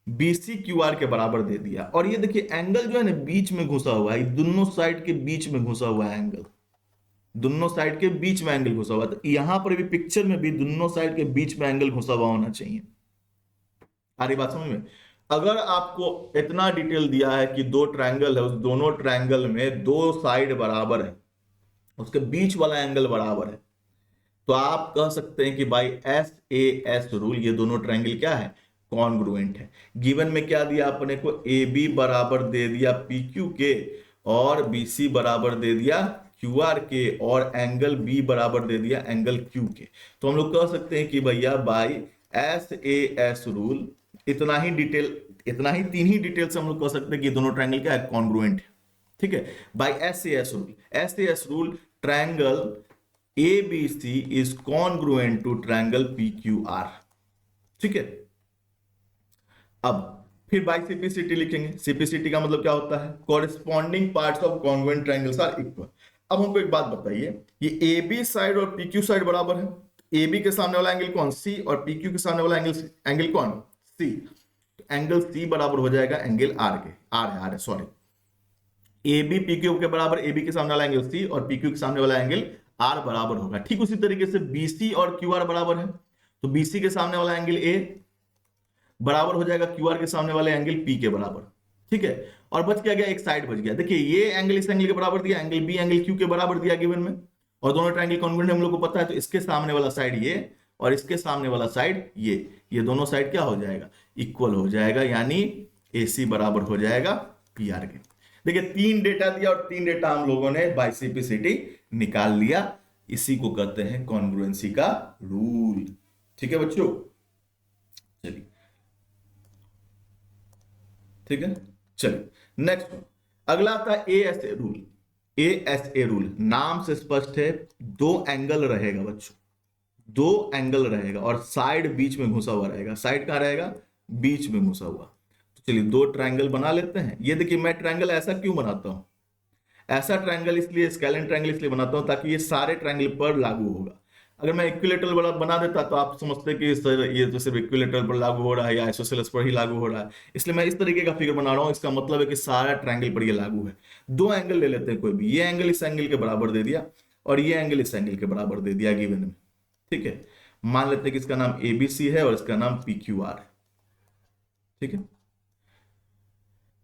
बी सी क्यू आर के बराबर दे दिया। और ये देखिए एंगल जो है ना बीच में घुसा हुआ है, दोनों साइड के बीच में घुसा हुआ है एंगल, दोनों साइड के बीच में एंगल घुसा हुआ है। तो यहां पर भी पिक्चर में भी दोनों साइड के बीच में एंगल घुसा हुआ होना चाहिए। आ रही बात समझ में? अगर आपको इतना डिटेल दिया है कि दो ट्रायंगल है, उस दोनों ट्रायंगल में दो साइड बराबर है, उसके बीच वाला एंगल बराबर है, तो आप कह सकते हैं कि भाई एस ए एस रूल, ये दोनों ट्रायंगल क्या है? कॉन्ग्रुएंट है। गिवन में क्या दिया अपने को? ए बी बराबर दे दिया पी क्यू के, और बी सी बराबर दे दिया क्यू आर के, और एंगल बी बराबर दे दिया एंगल क्यू के। तो हम लोग कह सकते हैं कि भैया by S A S rule, इतना ही डिटेल, इतना ही तीन ही डिटेल से हम लोग कह सकते हैं कि दोनों ट्रायंगल क्या है? कॉन्ग्रुएंट है, ठीक है। By S A S rule, S A S rule, triangle ABC is congruent to triangle PQR, ठीक है। अब फिर बाई सीपीसीटी लिखेंगे। सीपीसीटी का मतलब क्या होता है? Corresponding parts of congruent triangles are equal. अब हमको एक बात बताइए, ये AB साइड और PQ साइड बराबर है, AB के सामने वाला एंगल कौन? C, और PQ के सामने वाला एंगल कौन? C। एंगल C बराबर हो जाएगा एंगल R के, R है सॉरी, AB PQ के बराबर, AB के सामने वाला एंगल C और PQ के सामने वाला एंगल R बराबर होगा। ठीक उसी तरीके से BC और QR बराबर है, तो BC के सामने वाला एंगल A बराबर हो जाएगा QR के सामने वाले एंगल P के बराबर, ठीक है। और बच क्या गया? एक साइड बच गया। देखिए ये एंगल इस एंगल के बराबर दिया, एंगल B एंगल Q के बराबर दिया गिवन में, और दोनों ट्रायंगल कॉन्ग्रुएंट हम लोग को पता है, तो इसके सामने वाला साइड ये और इसके सामने वाला साइड ये दोनों साइड क्या हो जाएगा? इक्वल हो जाएगा, यानी AC बराबर हो जाएगा PR के। देखिए तीन डेटा दिया और तीन डेटा हम लोगों ने बाई सीपीसीटी निकाल लिया। इसी को कहते हैं कॉन्ग्रुएंसी का रूल, ठीक है बच्चों। चलिए ठीक है, चलिए नेक्स्ट अगला आता है एएसए रूल। एएसए रूल नाम से स्पष्ट है, दो एंगल रहेगा बच्चों, दो एंगल रहेगा और साइड बीच में घुसा हुआ रहेगा। साइड कहां रहेगा? बीच में घुसा हुआ। तो चलिए दो ट्रायंगल बना लेते हैं। ये देखिए मैं ट्रायंगल ऐसा क्यों बनाता हूं? ऐसा ट्रायंगल इसलिए, स्केलेन ट्रायंगल इसलिए बनाता हूं ताकि ये सारे ट्रायंगल पर लागू होगा। अगर मैं इक्विलेटरल बना देता तो आप समझते कि सर ये तो सिर्फ इक्विलेटरल पर लागू हो रहा है या आइसोसेलेस पर ही लागू हो रहा है, इसलिए मैं इस तरीके का फिगर बना रहा हूं। इसका मतलब है कि सारा ट्रायंगल पर ये लागू है। दो एंगल ले लेते हैं कोई भी, ये एंगल इस एंगल के बराबर दे दिया और ये एंगल इस एंगल के बराबर दे दिया गिवन में, ठीक है। मान लेते हैं कि इसका नाम एबीसी है और इसका नाम पीक्यूआर है, ठीक है।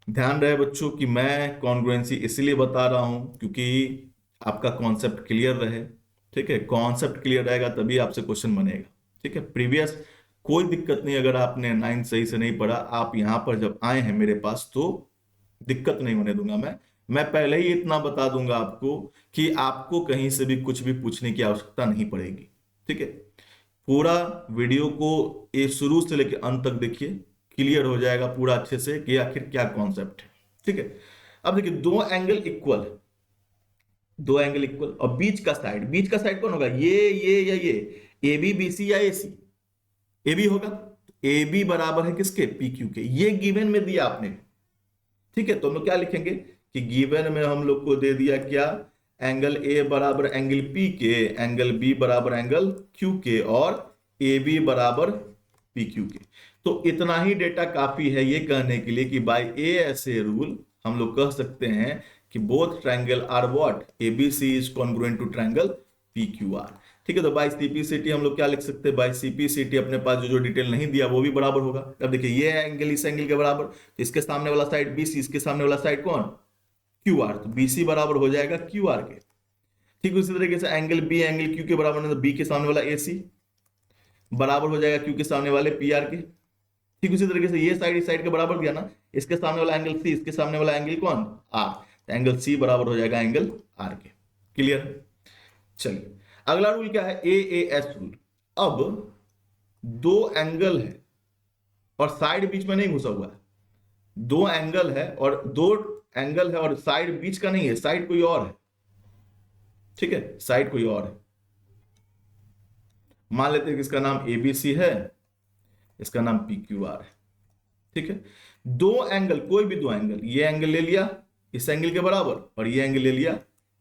ध्यान रहे बच्चों कि मैं कॉन्ग्रुएंसी इसलिए बता रहा हूं क्योंकि आपका कॉन्सेप्ट क्लियर रहे, ठीक है। कॉन्सेप्ट क्लियर रहेगा तभी आपसे क्वेश्चन बनेगा, ठीक है। प्रीवियस कोई दिक्कत नहीं, अगर आपने 9 सही से नहीं पढ़ा, आप यहां पर जब आए हैं मेरे पास तो दिक्कत नहीं होने दूंगा। मैं पहले ही इतना बता दूंगा आपको कि आपको कहीं से भी कुछ भी पूछने की आवश्यकता नहीं पड़ेगी, ठीक है। पूरा वीडियो को ये शुरू से लेकर अंत तक देखिए, क्लियर हो जाएगा पूरा अच्छे से कि आखिर क्या कॉन्सेप्ट है, ठीक है। अब देखिए दो एंगल इक्वल, दो एंगल इक्वल और बीच का साइड कौन होगा? ये या ये, ए बी बी सी या ए सी? ए बी होगा। ए बी बराबर है किसके? पी क्यू के। ये गिवन में दिया आपने, ठीक है। तो हम लोग क्या लिखेंगे कि गिवन में हम लोग को दे दिया क्या? एंगल ए बराबर एंगल पी के, एंगल बी बराबर एंगल क्यू के, और ए बी बराबर पी क्यू के। तो इतना ही डेटा काफी है ये कहने के लिए कि बाय एएसए रूल हम लोग कह सकते हैं कि both triangle are what? ABC is congruent to triangle PQR, ठीक है। तो बाय सीपीसीटी हम लोग क्या लिख सकते हैं? बाय सीपीसीटी अपने पास जो डिटेल नहीं दिया वो भी बराबर होगा। अब देखिए ये एंगल इस एंगल के बराबर, तो इसके सामने वाला साइड बीसी, इसके सामने वाला साइड कौन? क्यूआर, तो बीसी बराबर हो जाएगा क्यूआर के। ठीक उसी तरीके से एंगल बी एंगल क्यू के बराबर है, तो बी के सामने वाला एसी बराबर हो जाएगा क्यू के सामने वाले पी आर के। ठीक उसी तरीके से ये साइड इस साइड के बराबर दिया ना, इसके सामने वाला एंगल सी, इसके सामने वाला एंगल कौन? आर, तो एंगल सी बराबर हो जाएगा एंगल आर के। क्लियर? चलिए अगला रूल क्या है? ए एस रूल। अब दो एंगल है, और साइड बीच में नहीं घुसा हुआ है, दो एंगल है और दो एंगल है और साइड बीच का नहीं है, साइड कोई और है, ठीक है, साइड कोई और है। मान लेते हैं कि इसका नाम एबीसी है, इसका नाम पीक्यूआर है, ठीक है। दो एंगल, कोई भी दो एंगल, ये एंगल ले लिया इस एंगल के बराबर और ये एंगल ले लिया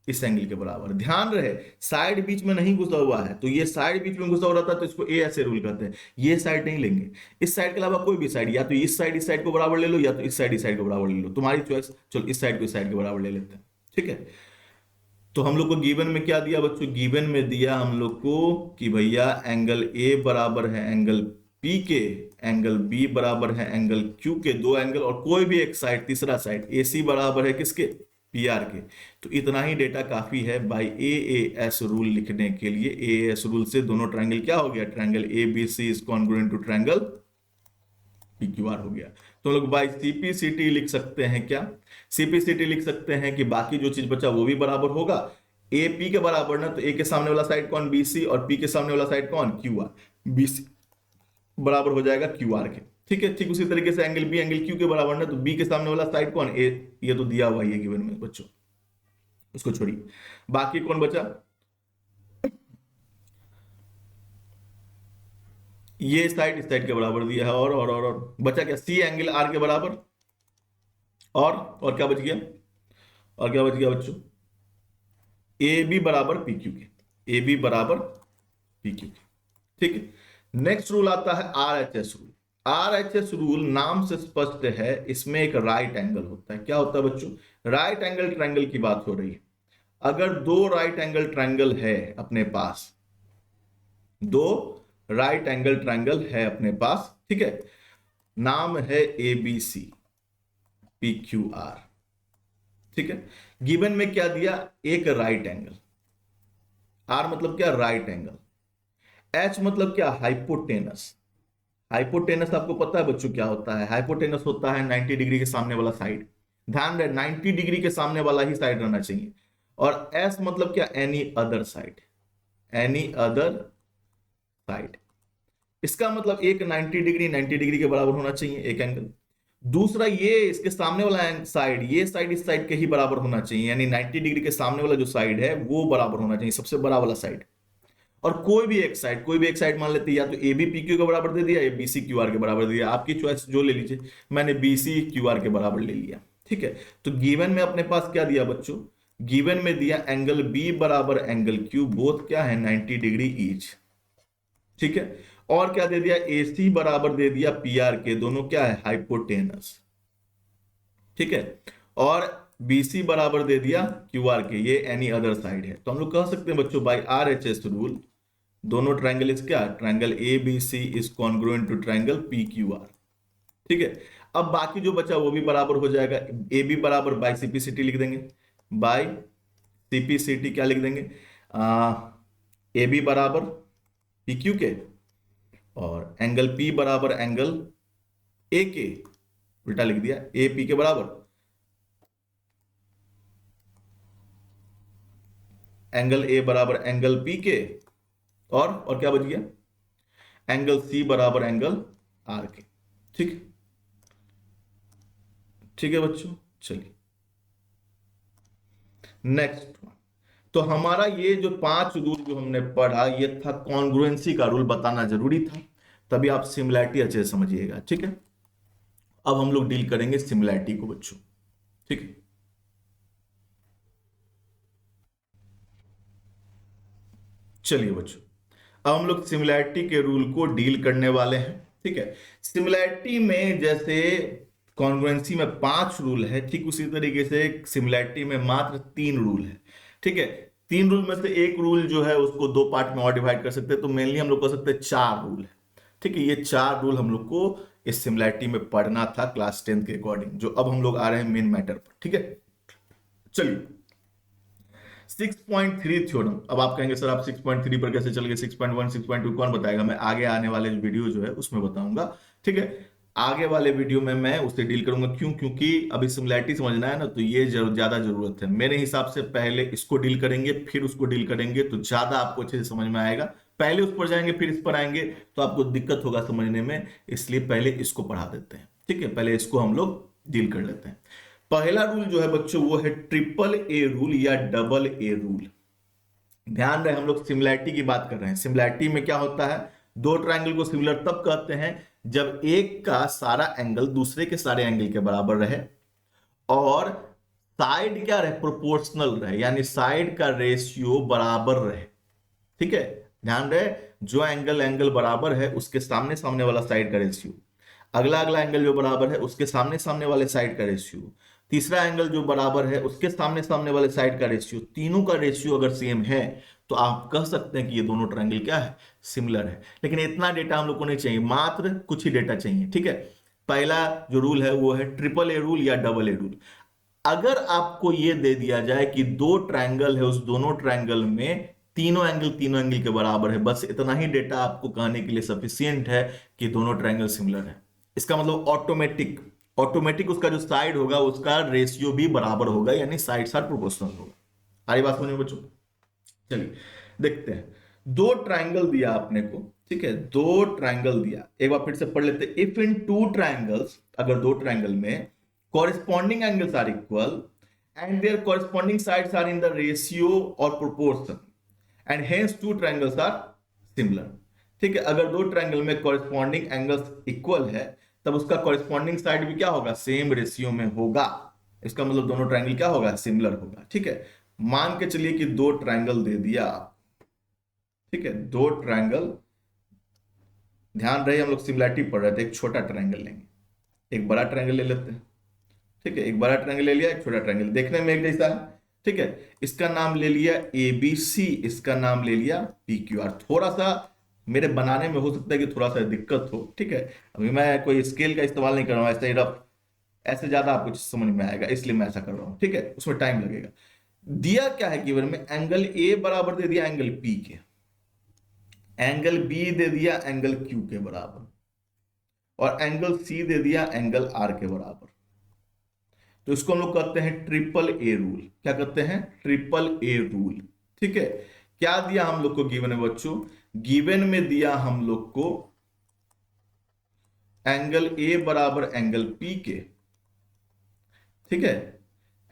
इस एंगल के बराबर। ध्यान रहे साइड बीच में नहीं घुसा हुआ है, तो ये साइड बीच में घुसा हुआ रहता है तो इसको ए ऐसे रूल करते हैं, ये साइड नहीं लेंगे, इस साइड के अलावा कोई भी साइड, या तो इस साइड को बराबर ले लो, या तो इस साइड को बराबर ले लो, तुम्हारी चॉइस। चलो इस साइड को इस साइड के बराबर ले लेते हैं, ठीक है। तो हम लोग को गिवन में क्या दिया बच्चों, गिवन में दिया हम लोग को कि भैया एंगल ए बराबर है एंगल पी के, एंगल बी बराबर है एंगल क्यू के, दो एंगल और कोई भी एक साइड, तीसरा साइड ए सी बराबर है किसके, पी आर के। तो इतना ही डेटा काफी है बाई ए एस रूल लिखने के लिए। ए एस रूल से दोनों ट्रायंगल क्या हो गया, triangle A B C is congruent to triangle P Q R हो गया। तो लोग बाई सीपीसीटी लिख सकते हैं, क्या सीपीसीटी लिख सकते हैं कि बाकी जो चीज बचा वो भी बराबर होगा, ए पी के बराबर ना, तो ए के सामने वाला साइड कौन, बी सी, और पी के सामने वाला साइड कौन, क्यू आर, बी सी बराबर हो जाएगा क्यू आर के, ठीक है। ठीक उसी तरीके से एंगल बी एंगल क्यू के बराबर ना, तो बी के सामने वाला साइड कौन, ए, ये तो दिया हुआ है गिवन में बच्चों, उसको छोड़िए। बाकी कौन बचा, ये साइड इस साइड के बराबर दिया है, और बचा क्या, सी एंगल आर के बराबर, और क्या बच गया, और क्या बच गया बच्चों, ए बी बराबर पी क्यू के, ए बी बराबर पी क्यू के, ठीक है। नेक्स्ट रूल आता है R H S rule. R H S rule नाम से स्पष्ट है, इसमें एक राइट एंगल होता है। क्या होता है बच्चों, राइट एंगल ट्रायंगल की बात हो रही है। अगर दो राइट एंगल ट्रायंगल है अपने पास, दो राइट एंगल ट्रायंगल है अपने पास, ठीक है, नाम है A B C P Q R, ठीक है। गिवन में क्या दिया, एक राइट एंगल, आर मतलब क्या, राइट एंगल, एच मतलब क्या, हाइपोटेनस। हाइपोटेनस आपको पता है बच्चों क्या होता है, हाइपोटेनस होता है 90 डिग्री के सामने वाला साइड, ध्यान रहे 90 डिग्री के सामने वाला ही साइड रहना चाहिए। और एस मतलब क्या, any other side, any other side. इसका मतलब एक 90 डिग्री के बराबर होना चाहिए एक एंगल, दूसरा ये इसके सामने वाला साइड, ये साइड इस साइड के ही बराबर होना चाहिए, यानी 90 डिग्री के सामने वाला जो साइड है वो बराबर होना चाहिए, सबसे बड़ा वाला साइड। और कोई भी एक साइड मान लेते हैं, या तो ए बी पी क्यू के बराबर दे दिया या बी सी क्यू आर के बराबर दे दिया, आपकी चॉइस जो ले लीजिए। मैंने बी सी क्यू आर के बराबर ले लिया, ठीक है। तो गिवन में अपने पास क्या दिया बच्चों, गिवन में दिया एंगल बी बराबर एंगल क्यू, बोथ क्या है 90 डिग्री ईच, ठीक है। और क्या दे दिया, ए सी बराबर दे दिया पी आर के, दोनों क्या है, हाइपोटेनस, ठीक है। और BC बराबर दे दिया QR के, ये एनी अदर साइड है। तो हम लोग कह सकते हैं बच्चों बाय RHS रूल, दोनों ट्रायंगल इज क्या, triangle ABC is congruent to triangle PQR, ठीक है। अब बाकी जो बचा वो भी बराबर हो जाएगा, AB बराबर बाय CPCT लिख देंगे, बाय CPCT क्या लिख देंगे, AB बराबर PQ के, और एंगल P बराबर एंगल A के, उल्टा लिख दिया, AP के बराबर एंगल ए बराबर एंगल पी के, और क्या बच गया, एंगल सी बराबर एंगल आर के, ठीक, ठीक है बच्चों। चलिए नेक्स्ट वन, तो हमारा ये जो 5 रूल जो हमने पढ़ा, ये था कॉन्ग्रुएंसी का रूल, बताना जरूरी था, तभी आप सिमिलैरिटी अच्छे से समझिएगा, ठीक है। अब हम लोग डील करेंगे सिमिलैरिटी को बच्चों, ठीक है। चलिए बच्चों, अब हम लोग सिमिलैरिटी के रूल को डील करने वाले हैं, ठीक है। सिमिलैरिटी में जैसे कॉन्ग्रुएंसी में 5 रूल है, ठीक उसी तरीके से सिमिलैरिटी में मात्र 3 रूल है, ठीक है। 3 रूल में से एक रूल जो है उसको 2 पार्ट में और डिवाइड कर सकते हैं, तो मेनली हम लोग कह सकते हैं 4 रूल है, ठीक है। ये 4 रूल हम लोग को इस सिमिलैरिटी में पढ़ना था क्लास 10 के अकॉर्डिंग, जो अब हम लोग आ रहे हैं मेन मैटर पर, ठीक है। चलिए 6.3 थ्योरम, अब आप कहेंगे सर आप 6.3 पर कैसे चल गए, 6.1 6.2 कौन बताएगा, मैं आगे आने वाले वीडियो जो है उसमें बताऊंगा, ठीक है। आगे वाले वीडियो में मैं उससे डील करूंगा, क्यों, क्योंकि अभी सिमिलैरिटी समझना है ना, तो ये ज्यादा जरूरत है मेरे हिसाब से। पहले इसको डील करेंगे फिर उसको डील करेंगे, तो ज्यादा आपको अच्छे से समझ में आएगा, पहले उस पर जाएंगे फिर इस पर आएंगे तो आपको दिक्कत होगा समझने में, इसलिए पहले इसको पढ़ा देते हैं। ठीक है, पहले इसको हम लोग डील कर लेते हैं। पहला रूल जो है बच्चों वो है ट्रिपल ए रूल या डबल ए रूल। ध्यान रहे हम लोग सिमिलैरिटी की बात कर रहे हैं। सिमिलैरिटी में क्या होता है, दो ट्रायंगल को सिमिलर तब कहते हैं जब एक का सारा एंगल दूसरे के सारे एंगल के बराबर रहे और साइड क्या रहे, प्रोपोर्शनल रहे, यानी साइड का रेशियो बराबर रहे। ठीक है, ध्यान रहे जो एंगल एंगल बराबर है उसके सामने सामने वाला साइड का रेशियो, अगला अगला एंगल जो बराबर है उसके सामने सामने वाले साइड का रेशियो, तीसरा एंगल जो बराबर है उसके सामने सामने वाले साइड का रेशियो, तीनों का रेशियो अगर सेम है तो आप कह सकते हैं कि ये दोनों ट्रायंगल क्या है, सिमिलर है। लेकिन इतना डेटा हम लोग को नहीं चाहिए, मात्र कुछ ही डेटा चाहिए। ठीक है, पहला जो रूल है वो है ट्रिपल ए रूल या डबल ए रूल। अगर आपको ये दे दिया जाए कि दो ट्रायंगल है, उस दोनों ट्रायंगल में तीनों एंगल के बराबर है, बस इतना ही डेटा आपको कहने के लिए सफिशियंट है कि दोनों ट्रायंगल सिमिलर है। इसका मतलब ऑटोमेटिक ऑटोमेटिक उसका जो साइड होगा उसका रेशियो भी बराबर होगा, यानी साइड्स आर प्रोपोर्शनल होगा। आरी बात समझ बच्चों, चलिए देखते हैं। दो ट्रायंगल दिया आपने को, ठीक है, दो ट्रायंगल दिया, एक बार फिर से पढ़ लेते हैं। इफ इन टू ट्रायंगल्स, अगर दो ट्रायंगल में corresponding angles are equal and their corresponding sides are in the ratio or proportion and hence two triangles are similar। ठीक है, अगर दो ट्रायंगल में corresponding angles equal है तब उसका corresponding side भी क्या होगा, सेम रेशियो में होगा। इसका मतलब दोनों ट्रायंगल क्या होगा, सिमिलर होगा। ठीक है, मान के चलिए कि दो ट्रायंगल दे दिया। ठीक है, दो ट्रायंगल, ध्यान रहे हम लोग सिमिलरिटी पढ़ रहे थे। एक छोटा ट्रायंगल लेंगे, एक बड़ा ट्रायंगल ले लेते हैं। ठीक है, एक बड़ा ट्रायंगल ले लिया, एक छोटा ट्रायंगल, देखने में एक जैसा है। ठीक है, इसका नाम ले लिया ABC, इसका नाम ले लिया PQR। थोड़ा सा मेरे बनाने में हो सकता है कि थोड़ा सा दिक्कत हो। ठीक है, अभी मैं कोई स्केल का इस्तेमाल नहीं कर रहा हूं, ऐसे ही रफ, ऐसे ज्यादा आपको समझ में आएगा इसलिए मैं ऐसा कर रहा हूं। ठीक है, उसमें टाइम लगेगा। दिया क्या है गिवन में, एंगल A बराबर दे दिया एंगल P के, एंगल B दे दिया एंगल Q के बराबर, और एंगल C दे दिया एंगल R के बराबर। तो इसको हम लोग कहते हैं ट्रिपल ए रूल। क्या कहते हैं, ट्रिपल ए रूल। ठीक है, क्या दिया हम लोग को गिवन में बच्चों, गिवन में दिया हम लोग को एंगल A बराबर एंगल P के। ठीक है,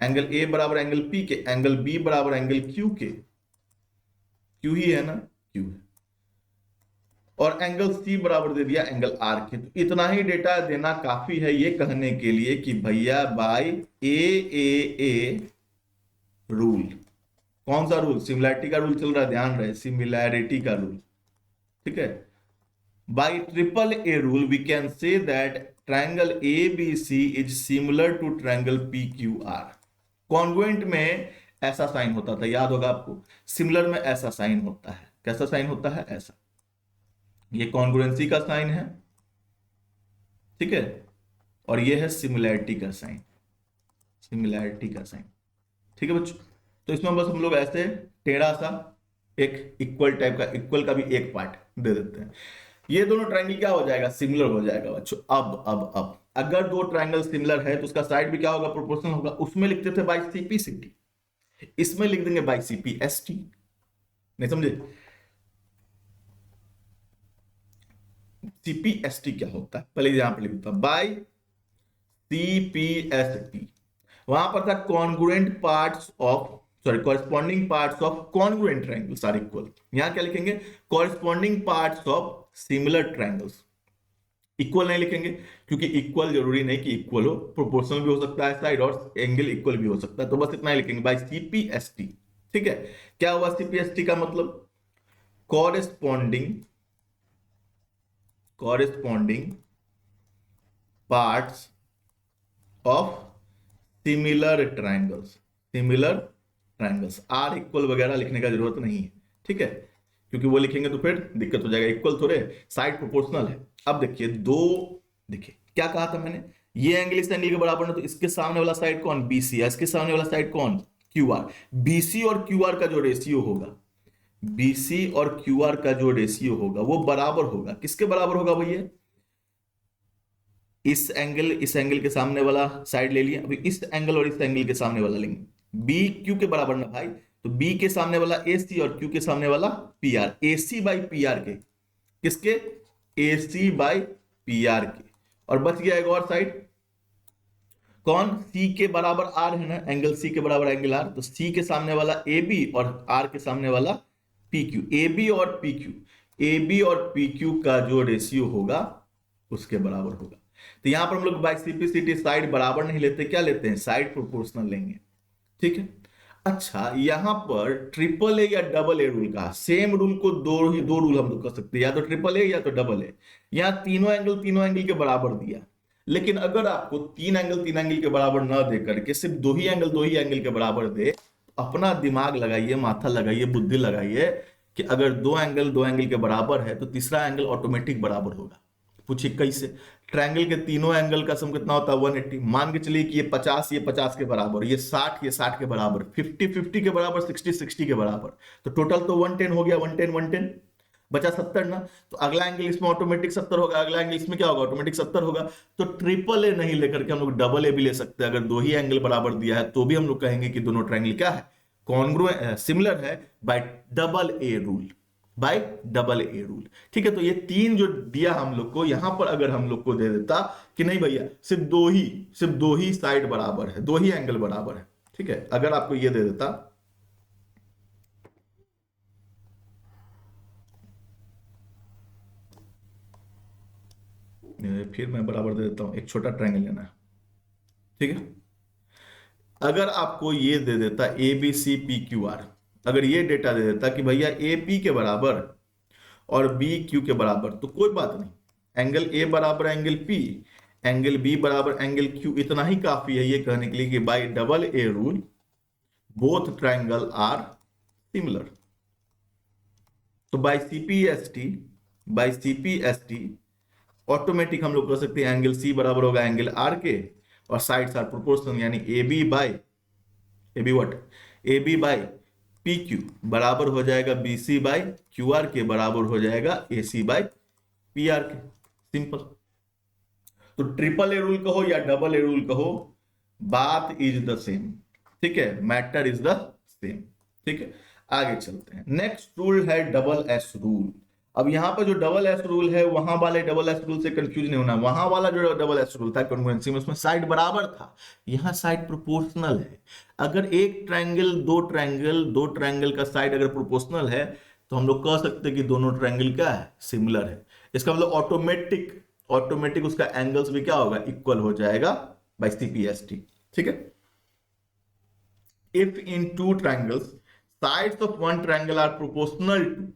एंगल A बराबर एंगल P के, एंगल B बराबर एंगल Q के, Q ही है ना, Q है, और एंगल C बराबर दे दिया एंगल R के। तो इतना ही डेटा देना काफी है ये कहने के लिए कि भैया बाय AAA रूल। कौन सा रूल, सिमिलैरिटी का रूल चल रहा है, ध्यान रहे, सिमिलैरिटी का रूल। ठीक है, by triple A rule we can say that triangle ABC is similar to triangle PQR। Congruent में ऐसा साइन होता था, याद होगा आपको, सिमिलर में ऐसा साइन होता है। कैसा साइन होता है, ऐसा, ये कॉन्ग्रुएंसी का साइन है। ठीक है, और ये है सिमिलैरिटी का साइन, सिमिलैरिटी का साइन। ठीक है बच्चों, तो इसमें बस हम लोग ऐसे टेढ़ा सा एक इक्वल टाइप का, इक्वल का भी एक पार्ट दे देते हैं। ये दोनों ट्रायंगल क्या हो जाएगा, सिमिलर हो जाएगा बच्चों। अब अगर दो ट्रायंगल सिमिलर है तो उसका साइड भी क्या होगा, प्रोपोर्शनल होगा। उसमें लिखते थे बाई CPCT, इसमें लिख देंगे बाई CPST। नहीं समझे, CPST क्या होता है, पहले यहां पर लिख देता, बाई CPST। वहां पर था congruent parts of, sorry, corresponding parts of congruent triangles are equal. यहां क्या लिखेंगे, corresponding parts of similar triangles. Equal नहीं लिखेंगे क्योंकि इक्वल जरूरी नहीं कि इक्वल हो, प्रोपोर्शनल भी हो सकता है साइड, और एंगल इक्वल भी हो सकता है। तो बस इतना ही लिखेंगे बाय CPST। ठीक है, क्या हुआ CPST का मतलब, corresponding parts of similar triangles. Similar triangles, are equal वगैरह लिखने का जरूरत नहीं है। ठीक है, क्योंकि वो लिखेंगे तो फिर दिक्कत हो जाएगा, इक्वल थोड़े, साइड प्रोपोर्शनल है। अब देखिए देखिए क्या कहा था मैंने, ये एंगल इस एंगल के बराबर है, तो इसके सामने वाला साइड कौन, BC है, इसके सामने वाला साइड कौन, QR। BC और QR का जो रेशियो होगा, BC और QR का जो रेशियो होगा वो बराबर होगा, किसके बराबर होगा भैया, इस एंगल के सामने वाला साइड ले लिया, अभी इस एंगल और इस एंगल के सामने वाला लेंगे, BQ के बराबर ना भाई, तो बी के सामने वाला ए सी और क्यू के सामने वाला P R, A C by P R के, किसके, A C by P R के। और बच गया एक और साइड, कौन, सी के बराबर आर है ना, एंगल सी के बराबर एंगल आर, तो सी के सामने वाला ए बी और आर के सामने वाला पी क्यू। ए बी और पी क्यू, ए बी और पी क्यू का जो रेशियो होगा उसके बराबर होगा। तो यहां पर हम लोग बाय सिंपलिसिटी साइड बराबर नहीं लेते, क्या लेते हैं, साइड प्रोपोर्शनल लेंगे, ठीक है। अच्छा, यहां पर ट्रिपल ए या डबल ए रूल का, सेम रूल को दो रूल हम लोग कर सकते हैं, या तो ट्रिपल ए या तो डबल ए। यहां तीनों एंगल के बराबर दिया, लेकिन अगर आपको तीन एंगल के बराबर ना दे करके सिर्फ दो ही एंगल के बराबर दे, तो अपना दिमाग लगाइए, माथा लगाइए, बुद्धि लगाइए कि अगर दो एंगल के बराबर है तो तीसरा एंगल ऑटोमेटिक बराबर होगा। पूछिए कैसे, ट्रायंगल के तीनों एंगल का सम कितना होता है 180। मान के चलिए कि ये 50 के बराबर, ये 60 के बराबर, 50 के बराबर, 60 के बराबर, तो टोटल तो 110 हो गया, 110 बचा 70 ना। तो अगला एंगल इसमें ऑटोमेटिक 70 होगा, अगला एंगल इसमें क्या होगा, ऑटोमेटिक 70 होगा। तो ट्रिपल ए नहीं लेकर के हम लोग डबल ए भी ले सकते हैं। अगर दो ही एंगल बराबर दिया है तो भी हम लोग कहेंगे कि दोनों ट्रायंगल क्या है, कॉन्ग्रुएंट, सिमिलर है bye double A rule, bye double A rule, ठीक है। तो ये तीन जो दिया हम लोग को, यहां पर अगर हम लोग को दे देता कि नहीं भैया सिर्फ दो ही साइड बराबर है, दो ही एंगल बराबर है, ठीक है, अगर आपको ये दे देता, फिर मैं बराबर दे देता हूं, एक छोटा ट्रायंगल लेना है, ठीक है। अगर आपको ये दे देता A B C P Q R, अगर ये डेटा दे देता कि भैया ए पी के बराबर और बी क्यू के बराबर, तो कोई बात नहीं, एंगल ए बराबर एंगल पी, एंगल बी बराबर एंगल क्यू, इतना ही काफी है ये कहने के लिए कि by double A rule both triangle are similar. तो बाय सीपीएसटी ऑटोमेटिक हम लोग कर सकते हैं एंगल सी बराबर होगा एंगल आर के, और साइड्स आर प्रोपोर्शनल, यानी A B by P Q बराबर हो जाएगा B C by Q R के, बराबर हो जाएगा A C by P R के, सिंपल। तो ट्रिपल ए रूल कहो या डबल ए रूल कहो, बात इज द सेम, ठीक है, मैटर इज द सेम, ठीक है। आगे चलते हैं, नेक्स्ट रूल है डबल एस रूल। अब यहां पर जो डबल एस रूल है, वहां वाले डबल एस रूल से कंफ्यूज नहीं होना। वहां वाला जो डबल एस रूल था कॉन्ग्रुएंसी में, उसमें साइड बराबर था, यहां साइड प्रोपोर्शनल है। अगर एक ट्रायंगल दो ट्रायंगल का साइड अगर प्रोपोर्शनल है, तो हम लोग कह सकते हैं कि दोनों ट्रायंगल क्या है, सिमिलर है। इसका मतलब ऑटोमेटिक उसका एंगल्स भी क्या होगा, इक्वल हो जाएगा बाय सीपीएसटी, ठीक है। If in two triangles sides of one triangle are proportional to,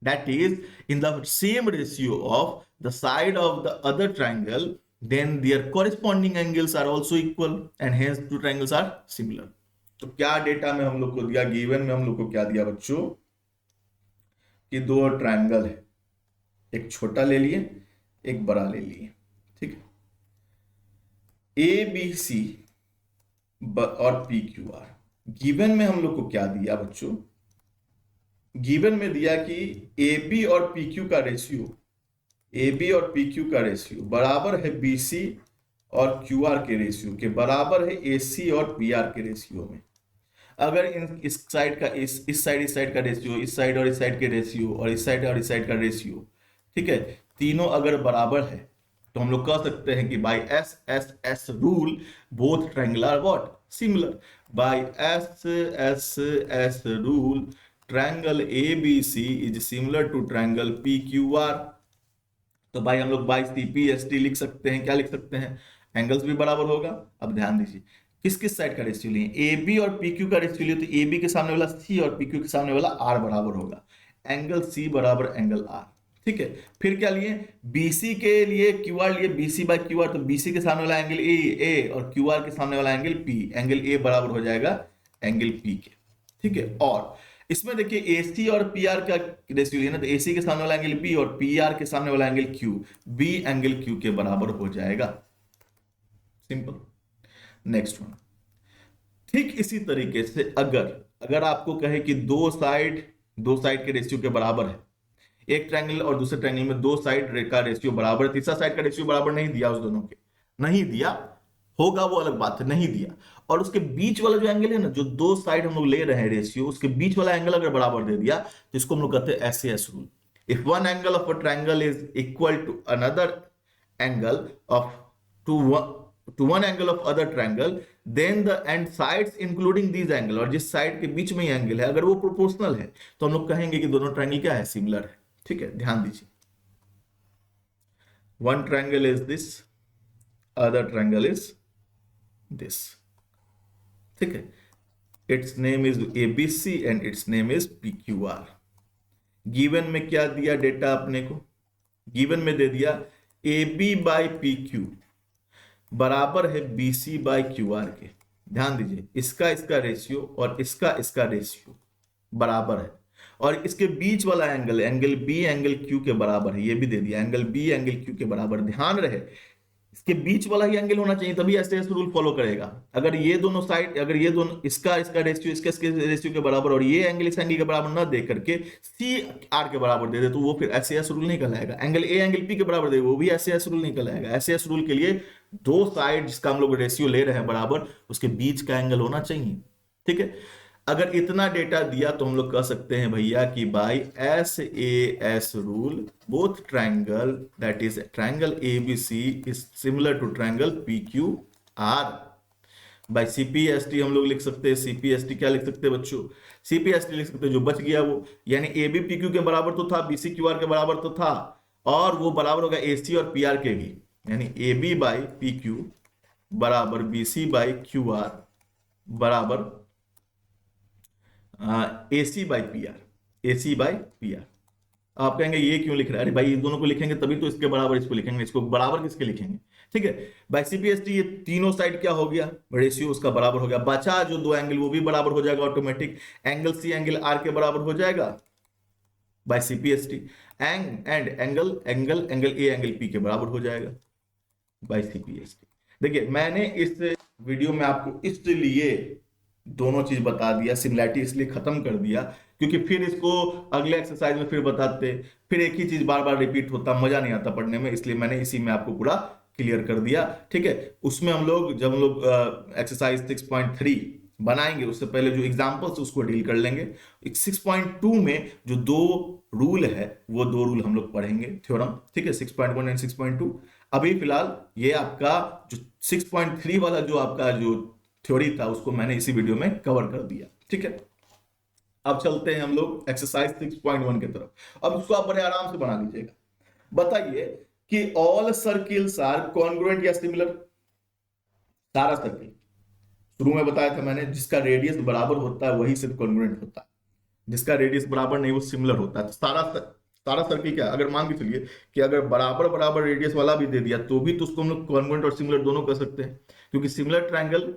that is in the same ratio of the side of the other triangle, then their corresponding angles are also equal and hence two triangles are similar। तो क्या data में हम लोग को दिया, given में हम लोग को क्या दिया बच्चों, कि दो ट्रायंगल है, एक छोटा ले लिए एक बड़ा ले लिए, ठीक है, ए बी सी और पी क्यू आर। गिवन में हम लोग को क्या दिया बच्चों, गिवन में दिया कि ए बी और पी क्यू का रेशियो बराबर है बी सी और क्यू आर के रेशियो के, बराबर है ए सी और पी आर के रेशियो में। अगर इस साइड का इस साइड का रेशियो, इस साइड और इस साइड के रेशियो, और इस साइड और इस साइड का रेशियो, ठीक है, तीनों अगर बराबर है, तो हम लोग कह सकते हैं कि by S rule both triangle are what, similar. By S rule triangle A B C is similar to triangle P Q R. तो भाई हम लोग बाय सीपीएसटी लिख सकते हैं, क्या लिख सकते हैं, एंगल्स भी बराबर होगा। अब ध्यान दीजिए किस किस साइड का रेशियो लिए, ए बी और पी क्यू का रेशियो लिए, तो ए बी के सामने वाला सी और पी क्यू के सामने वाला आर बराबर होगा, एंगल सी बराबर एंगल आर, ठीक है। फिर क्या लिए, बीसी के लिए क्यू आर लिए, बीसी बाय क्यू आर, तो बीसी के सामने वाला एंगल ए और क्यू आर के सामने वाला एंगल पी, एंगल ए बराबर हो जाएगा एंगल पी के, ठीक है। और इसमें देखिए एसी और पी आर का रेशियो लिया ना, तो एसी के सामने वाला एंगल बी और पी आर के सामने वाला angle Q, B angle Q के बराबर हो जाएगा, सिंपल। नेक्स्ट वन, ठीक इसी तरीके से अगर आपको कहे कि दो साइड के रेशियो के बराबर है, एक ट्रायंगल और दूसरे ट्रायंगल में दो साइड का रेशियो बराबर है, तीसरा साइड का रेशियो बराबर नहीं दिया, उस दोनों के नहीं दिया होगा वो अलग बात है, नहीं दिया, और उसके बीच वाला जो एंगल है ना, जो दो साइड हम लोग ले रहे हैं रेशियो, उसके बीच वाला एंगल अगर बराबर दे दिया तो इसको हम लोग कहते हैं SS rule. If one angle of a triangle is equal to another angle of to one angle of other triangle, then the and sides including these angle, और जिस साइड के बीच में एंगल है अगर वो प्रोपोर्शनल है तो हम लोग कहेंगे कि दोनों ट्रायंगल क्या है, सिमिलर है। ठीक है, ध्यान दीजिए, one triangle is this, other triangle is this. ठीक है, it's name is ABC and it's name is PQR. Given में क्या दिया डेटा अपने को, गिवन में दे दिया A B by P Q बराबर है B C by Q R के। ध्यान दीजिए, इसका रेशियो और इसका रेशियो बराबर है, और इसके बीच वाला angle, angle B angle Q के बराबर है, ये भी दे दिया एंगल बी एंगल क्यू के बराबर। ध्यान रहे इसके बीच वाला ही एंगल होना चाहिए, तभी एसएस रूल फॉलो करेगा। अगर ये दोनों साइड, अगर ये दोनों इसका रेशियो इसके रेशियो के बराबर और ये एंगल इस एंगल के बराबर ना दे करके सी आर के बराबर दे दे तो वो फिर एसएस रूल नहीं कहलाएगा। एंगल ए एंगल पी के बराबर दे वो भी एसएस रूल नहीं कहलाएगा। एसएस रूल के लिए दो साइड जिसका हम लोग रेशियो ले रहे हैं बराबर, उसके बीच का एंगल होना चाहिए। ठीक है, अगर इतना डेटा दिया तो हम लोग कह सकते हैं भैया कि by S A S rule both triangle, that is triangle ABC is similar to triangle PQ R. By CPST हम लोग लिख सकते हैं, सीपीएसटी क्या लिख सकते हैं बच्चों, सीपीएसटी लिख सकते हैं जो बच गया वो, यानी ए बी पी क्यू के बराबर तो था, बीसी क्यू आर के बराबर तो था, और वो बराबर होगा एसी और पी आर के भी, यानी A B by P Q बराबर B C by Q R बराबर AC by P R, AC by P R. आप कहेंगे ये क्यों लिख रहा है, अरे भाई इन दोनों को लिखेंगे तभी तो इसके बराबर इसको लिखेंगे, इसको बराबर किसके लिखेंगे। ठीक है, बाई सीपीएसटी ये तीनों साइड क्या हो गया, रेशियो उसका बराबर हो गया, बचा जो दो एंगल वो भी बराबर हो जाएगा automatic, angle C angle R के बराबर हो जाएगा by CPST, and angle angle angle A angle P के बराबर हो जाएगा बाई सीपीएसटी। देखिए मैंने इस वीडियो में आपको इसलिए दोनों चीज बता दिया, सिमिलैरिटी इसलिए खत्म कर दिया क्योंकि फिर इसको अगले एक्सरसाइज में फिर बताते, फिर एक ही चीज बार बार रिपीट होता, मजा नहीं आता पढ़ने में, इसलिए मैंने इसी में आपको पूरा क्लियर कर दिया। ठीक है, उसमें हम लोग जब हम लोग एक्सरसाइज 6.3 बनाएंगे उससे पहले जो एग्जाम्पल्स उसको डील कर लेंगे। 6.2 में जो दो रूल है वो दो रूल हम लोग पढ़ेंगे, थ्योरम। ठीक है, 6.1 एंड 6.2। अभी फिलहाल ये आपका जो 6.3 वाला जो आपका जो थ्योरी था उसको मैंने इसी वीडियो में कवर कर दिया। ठीक है, अब चलते हैं हम लोग एक्सरसाइज 6.1 की तरफ। अब इसको आप बड़े आराम से बना लीजिएगा। बताइए कि ऑल सर्किल्स आर कॉन्ग्रुएंट या सिमिलर। सारा सर्किल शुरू में बताया था मैंने, जिसका रेडियस बराबर होता है वही सिर्फ कॉन्ग्रुएंट होता है, जिसका रेडियस बराबर नहीं वो सिमिलर होता है। तो सारा सर्किल क्या, अगर मान के चलिए कि अगर बराबर बराबर रेडियस वाला भी दे दिया तो भी तो उसको हम लोग कॉन्ग्रुएंट और सिमिलर दोनों कर सकते हैं, क्योंकि similar triangle,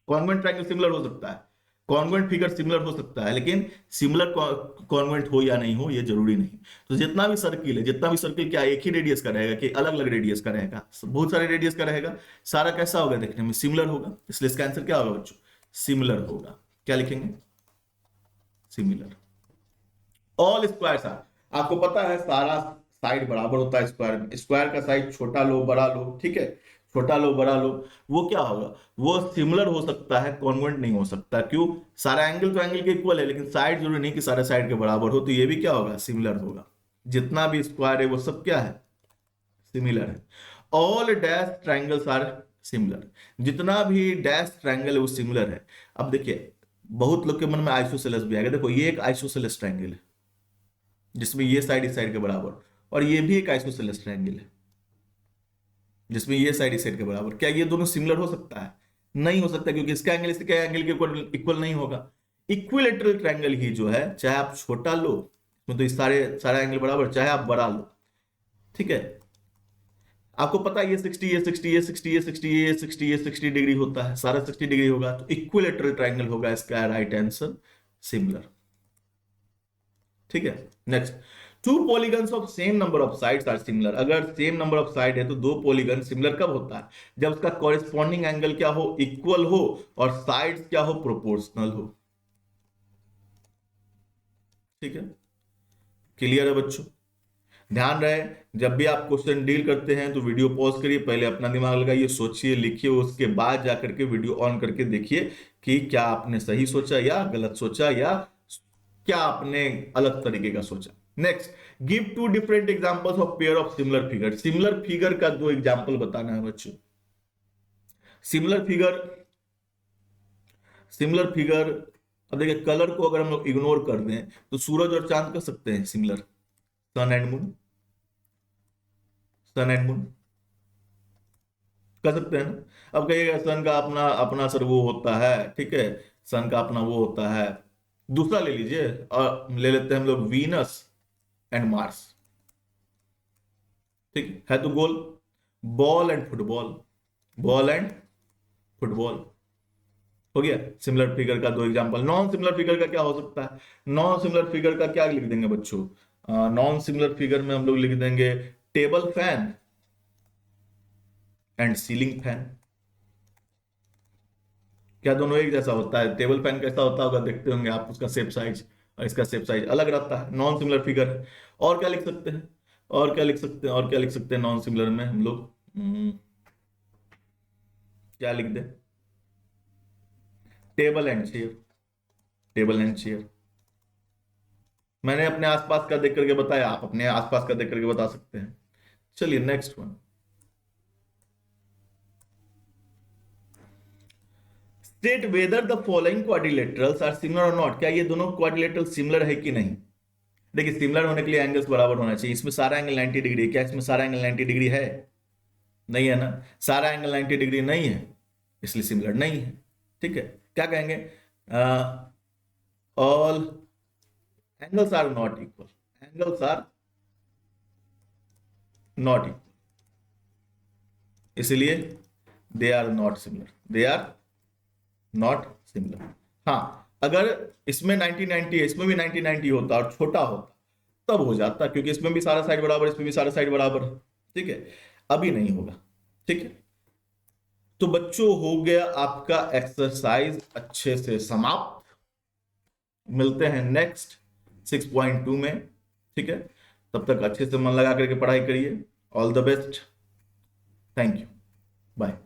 congruent triangle similar हो सकता है, कॉन्ग्रुएंट फिगर सिमिलर हो सकता है, लेकिन सिमिलर कॉन्ग्रुएंट हो या नहीं हो ये जरूरी नहीं। तो जितना भी सर्किल है, जितना भी सर्किल क्या एक ही रेडियस का रहेगा कि अलग अलग रेडियस का रहेगा, बहुत सारे रेडियस का रहेगा, सारा कैसा होगा देखने में, सिमिलर होगा। इसलिए इसका आंसर क्या होगा बच्चों, सिमिलर होगा। क्या लिखेंगे, सिमिलर। ऑल स्क्वायर्स आर, आपको पता है सारा साइड बराबर होता है स्क्वायर में, स्क्वायर का साइड छोटा लो बड़ा लो, ठीक है, छोटा लो बड़ा लो, वो क्या होगा, वो सिमिलर हो सकता है, कॉन्ग्रुएंट नहीं हो सकता। क्यों, सारा एंगल तो एंगल के इक्वल है, लेकिन साइड जरूरी नहीं कि सारे साइड के बराबर हो, तो ये भी क्या होगा, सिमिलर होगा। जितना भी स्क्वायर है वो सब क्या है, सिमिलर है। All dash triangles are similar, जितना भी डैश ट्रायंगल है वो सिमिलर है। अब देखिए बहुत लोग के मन में आइसोसेलेस भी आएगा, देखो ये एक आइसोसेलेस ट्रायंगल है जिसमें ये साइड इस साइड के बराबर, और ये भी एक आइसोसेलेस ट्रायंगल है जिसमें ये साइड इस साइड के बराबर। क्या ये दोनों सिमिलर हो सकता है, नहीं हो सकता, क्योंकि इसका एंगल इसके एंगल के इक्वल नहीं होगा। इक्विलेटरल ट्रायंगल ही जो है, चाहे आप छोटा लो तो इस सारे एंगल बराबर, चाहे आप बड़ा लो, ठीक है। आपको पता है ये 60 ये 60 ये 60 ये 60 ये 60 ये 60 डिग्री होता है, सारा 60 डिग्री होगा, तो इक्विलेटरल ट्रायंगल होगा इसका राइट आंसर, सिमिलर। ठीक है, next, two polygons of same number of sides are similar. अगर सेम नंबर ऑफ साइड है तो दो पॉलीगन सिमिलर कब होता है, जब उसका कॉरेस्पॉन्डिंग एंगल क्या हो, इक्वल हो, और साइड्स क्या हो, प्रोपोर्शनल हो। ठीक है, क्लियर है बच्चों। ध्यान रहे, जब भी आप क्वेश्चन डील करते हैं तो वीडियो पॉज करिए, पहले अपना दिमाग लगाइए, सोचिए, लिखिए, उसके बाद जाकर के वीडियो ऑन करके देखिए कि क्या आपने सही सोचा या गलत सोचा, या क्या आपने अलग तरीके का सोचा। Next, give two different examples of pair of similar figure. Similar figure का दो एग्जांपल बताना है बच्चों। सिमिलर फिगर, सिमिलर फिगर, अब देखिए कलर को अगर हम लोग इग्नोर कर दें तो सूरज और चांद कर सकते हैं similar, sun and moon, sun and moon कर सकते हैं ना। अब कहिएगा सन का अपना अपना सर वो होता है, ठीक है, सन का अपना वो होता है। दूसरा ले लीजिए, और ले लेते हैं हम लोग वीनस एंड मार्स, ठीक है तो गोल, ball and football, ball and football हो गया सिमिलर फिगर का दो एग्जांपल। नॉन सिमिलर फिगर का क्या हो सकता है? नॉन सिमिलर फिगर का क्या लिख देंगे बच्चों? नॉन सिमिलर फिगर में हम लोग लिख देंगे table fan and ceiling fan. क्या दोनों एक जैसा होता है? टेबल फैन कैसा होता होगा देखते होंगे आप, उसका शेप साइज और इसका शेप साइज अलग रहता है, नॉन सिमिलर फिगर है। और क्या लिख सकते हैं, और क्या लिख सकते हैं, और क्या लिख सकते हैं नॉन सिमिलर में हम लोग? क्या लिख दें? Table and chair, table and chair. मैंने अपने आसपास का देख करके बताया, आप अपने आसपास का देख करके बता सकते हैं। चलिए next one, state whether the following quadrilaterals are similar और नॉट। क्या ये दोनों क्वाड्रिलेटरल सिमिलर है कि नहीं? देखिए सिमिलर होने के लिए एंगल्स बराबर होना चाहिए। इसमें सारा एंगल 90 डिग्री है, क्या इसमें सारा एंगल 90 डिग्री है? नहीं है ना, सारा एंगल 90 डिग्री नहीं है, इसलिए सिमिलर नहीं है। ठीक है, क्या कहेंगे? All angles are not equal, angles are not equal, इसलिए they are not similar, they are not similar. हाँ, अगर इसमें 90-90 है, इसमें भी 90-90 होता और छोटा होता तब हो जाता, क्योंकि इसमें भी सारा साइड बराबर, इसमें भी सारा साइड बराबर है। ठीक है, अभी नहीं होगा। ठीक है, तो बच्चों हो गया आपका एक्सरसाइज अच्छे से समाप्त। मिलते हैं नेक्स्ट 6.2 में। ठीक है, तब तक अच्छे से मन लगा करके पढ़ाई करिए। All the best, thank you, bye.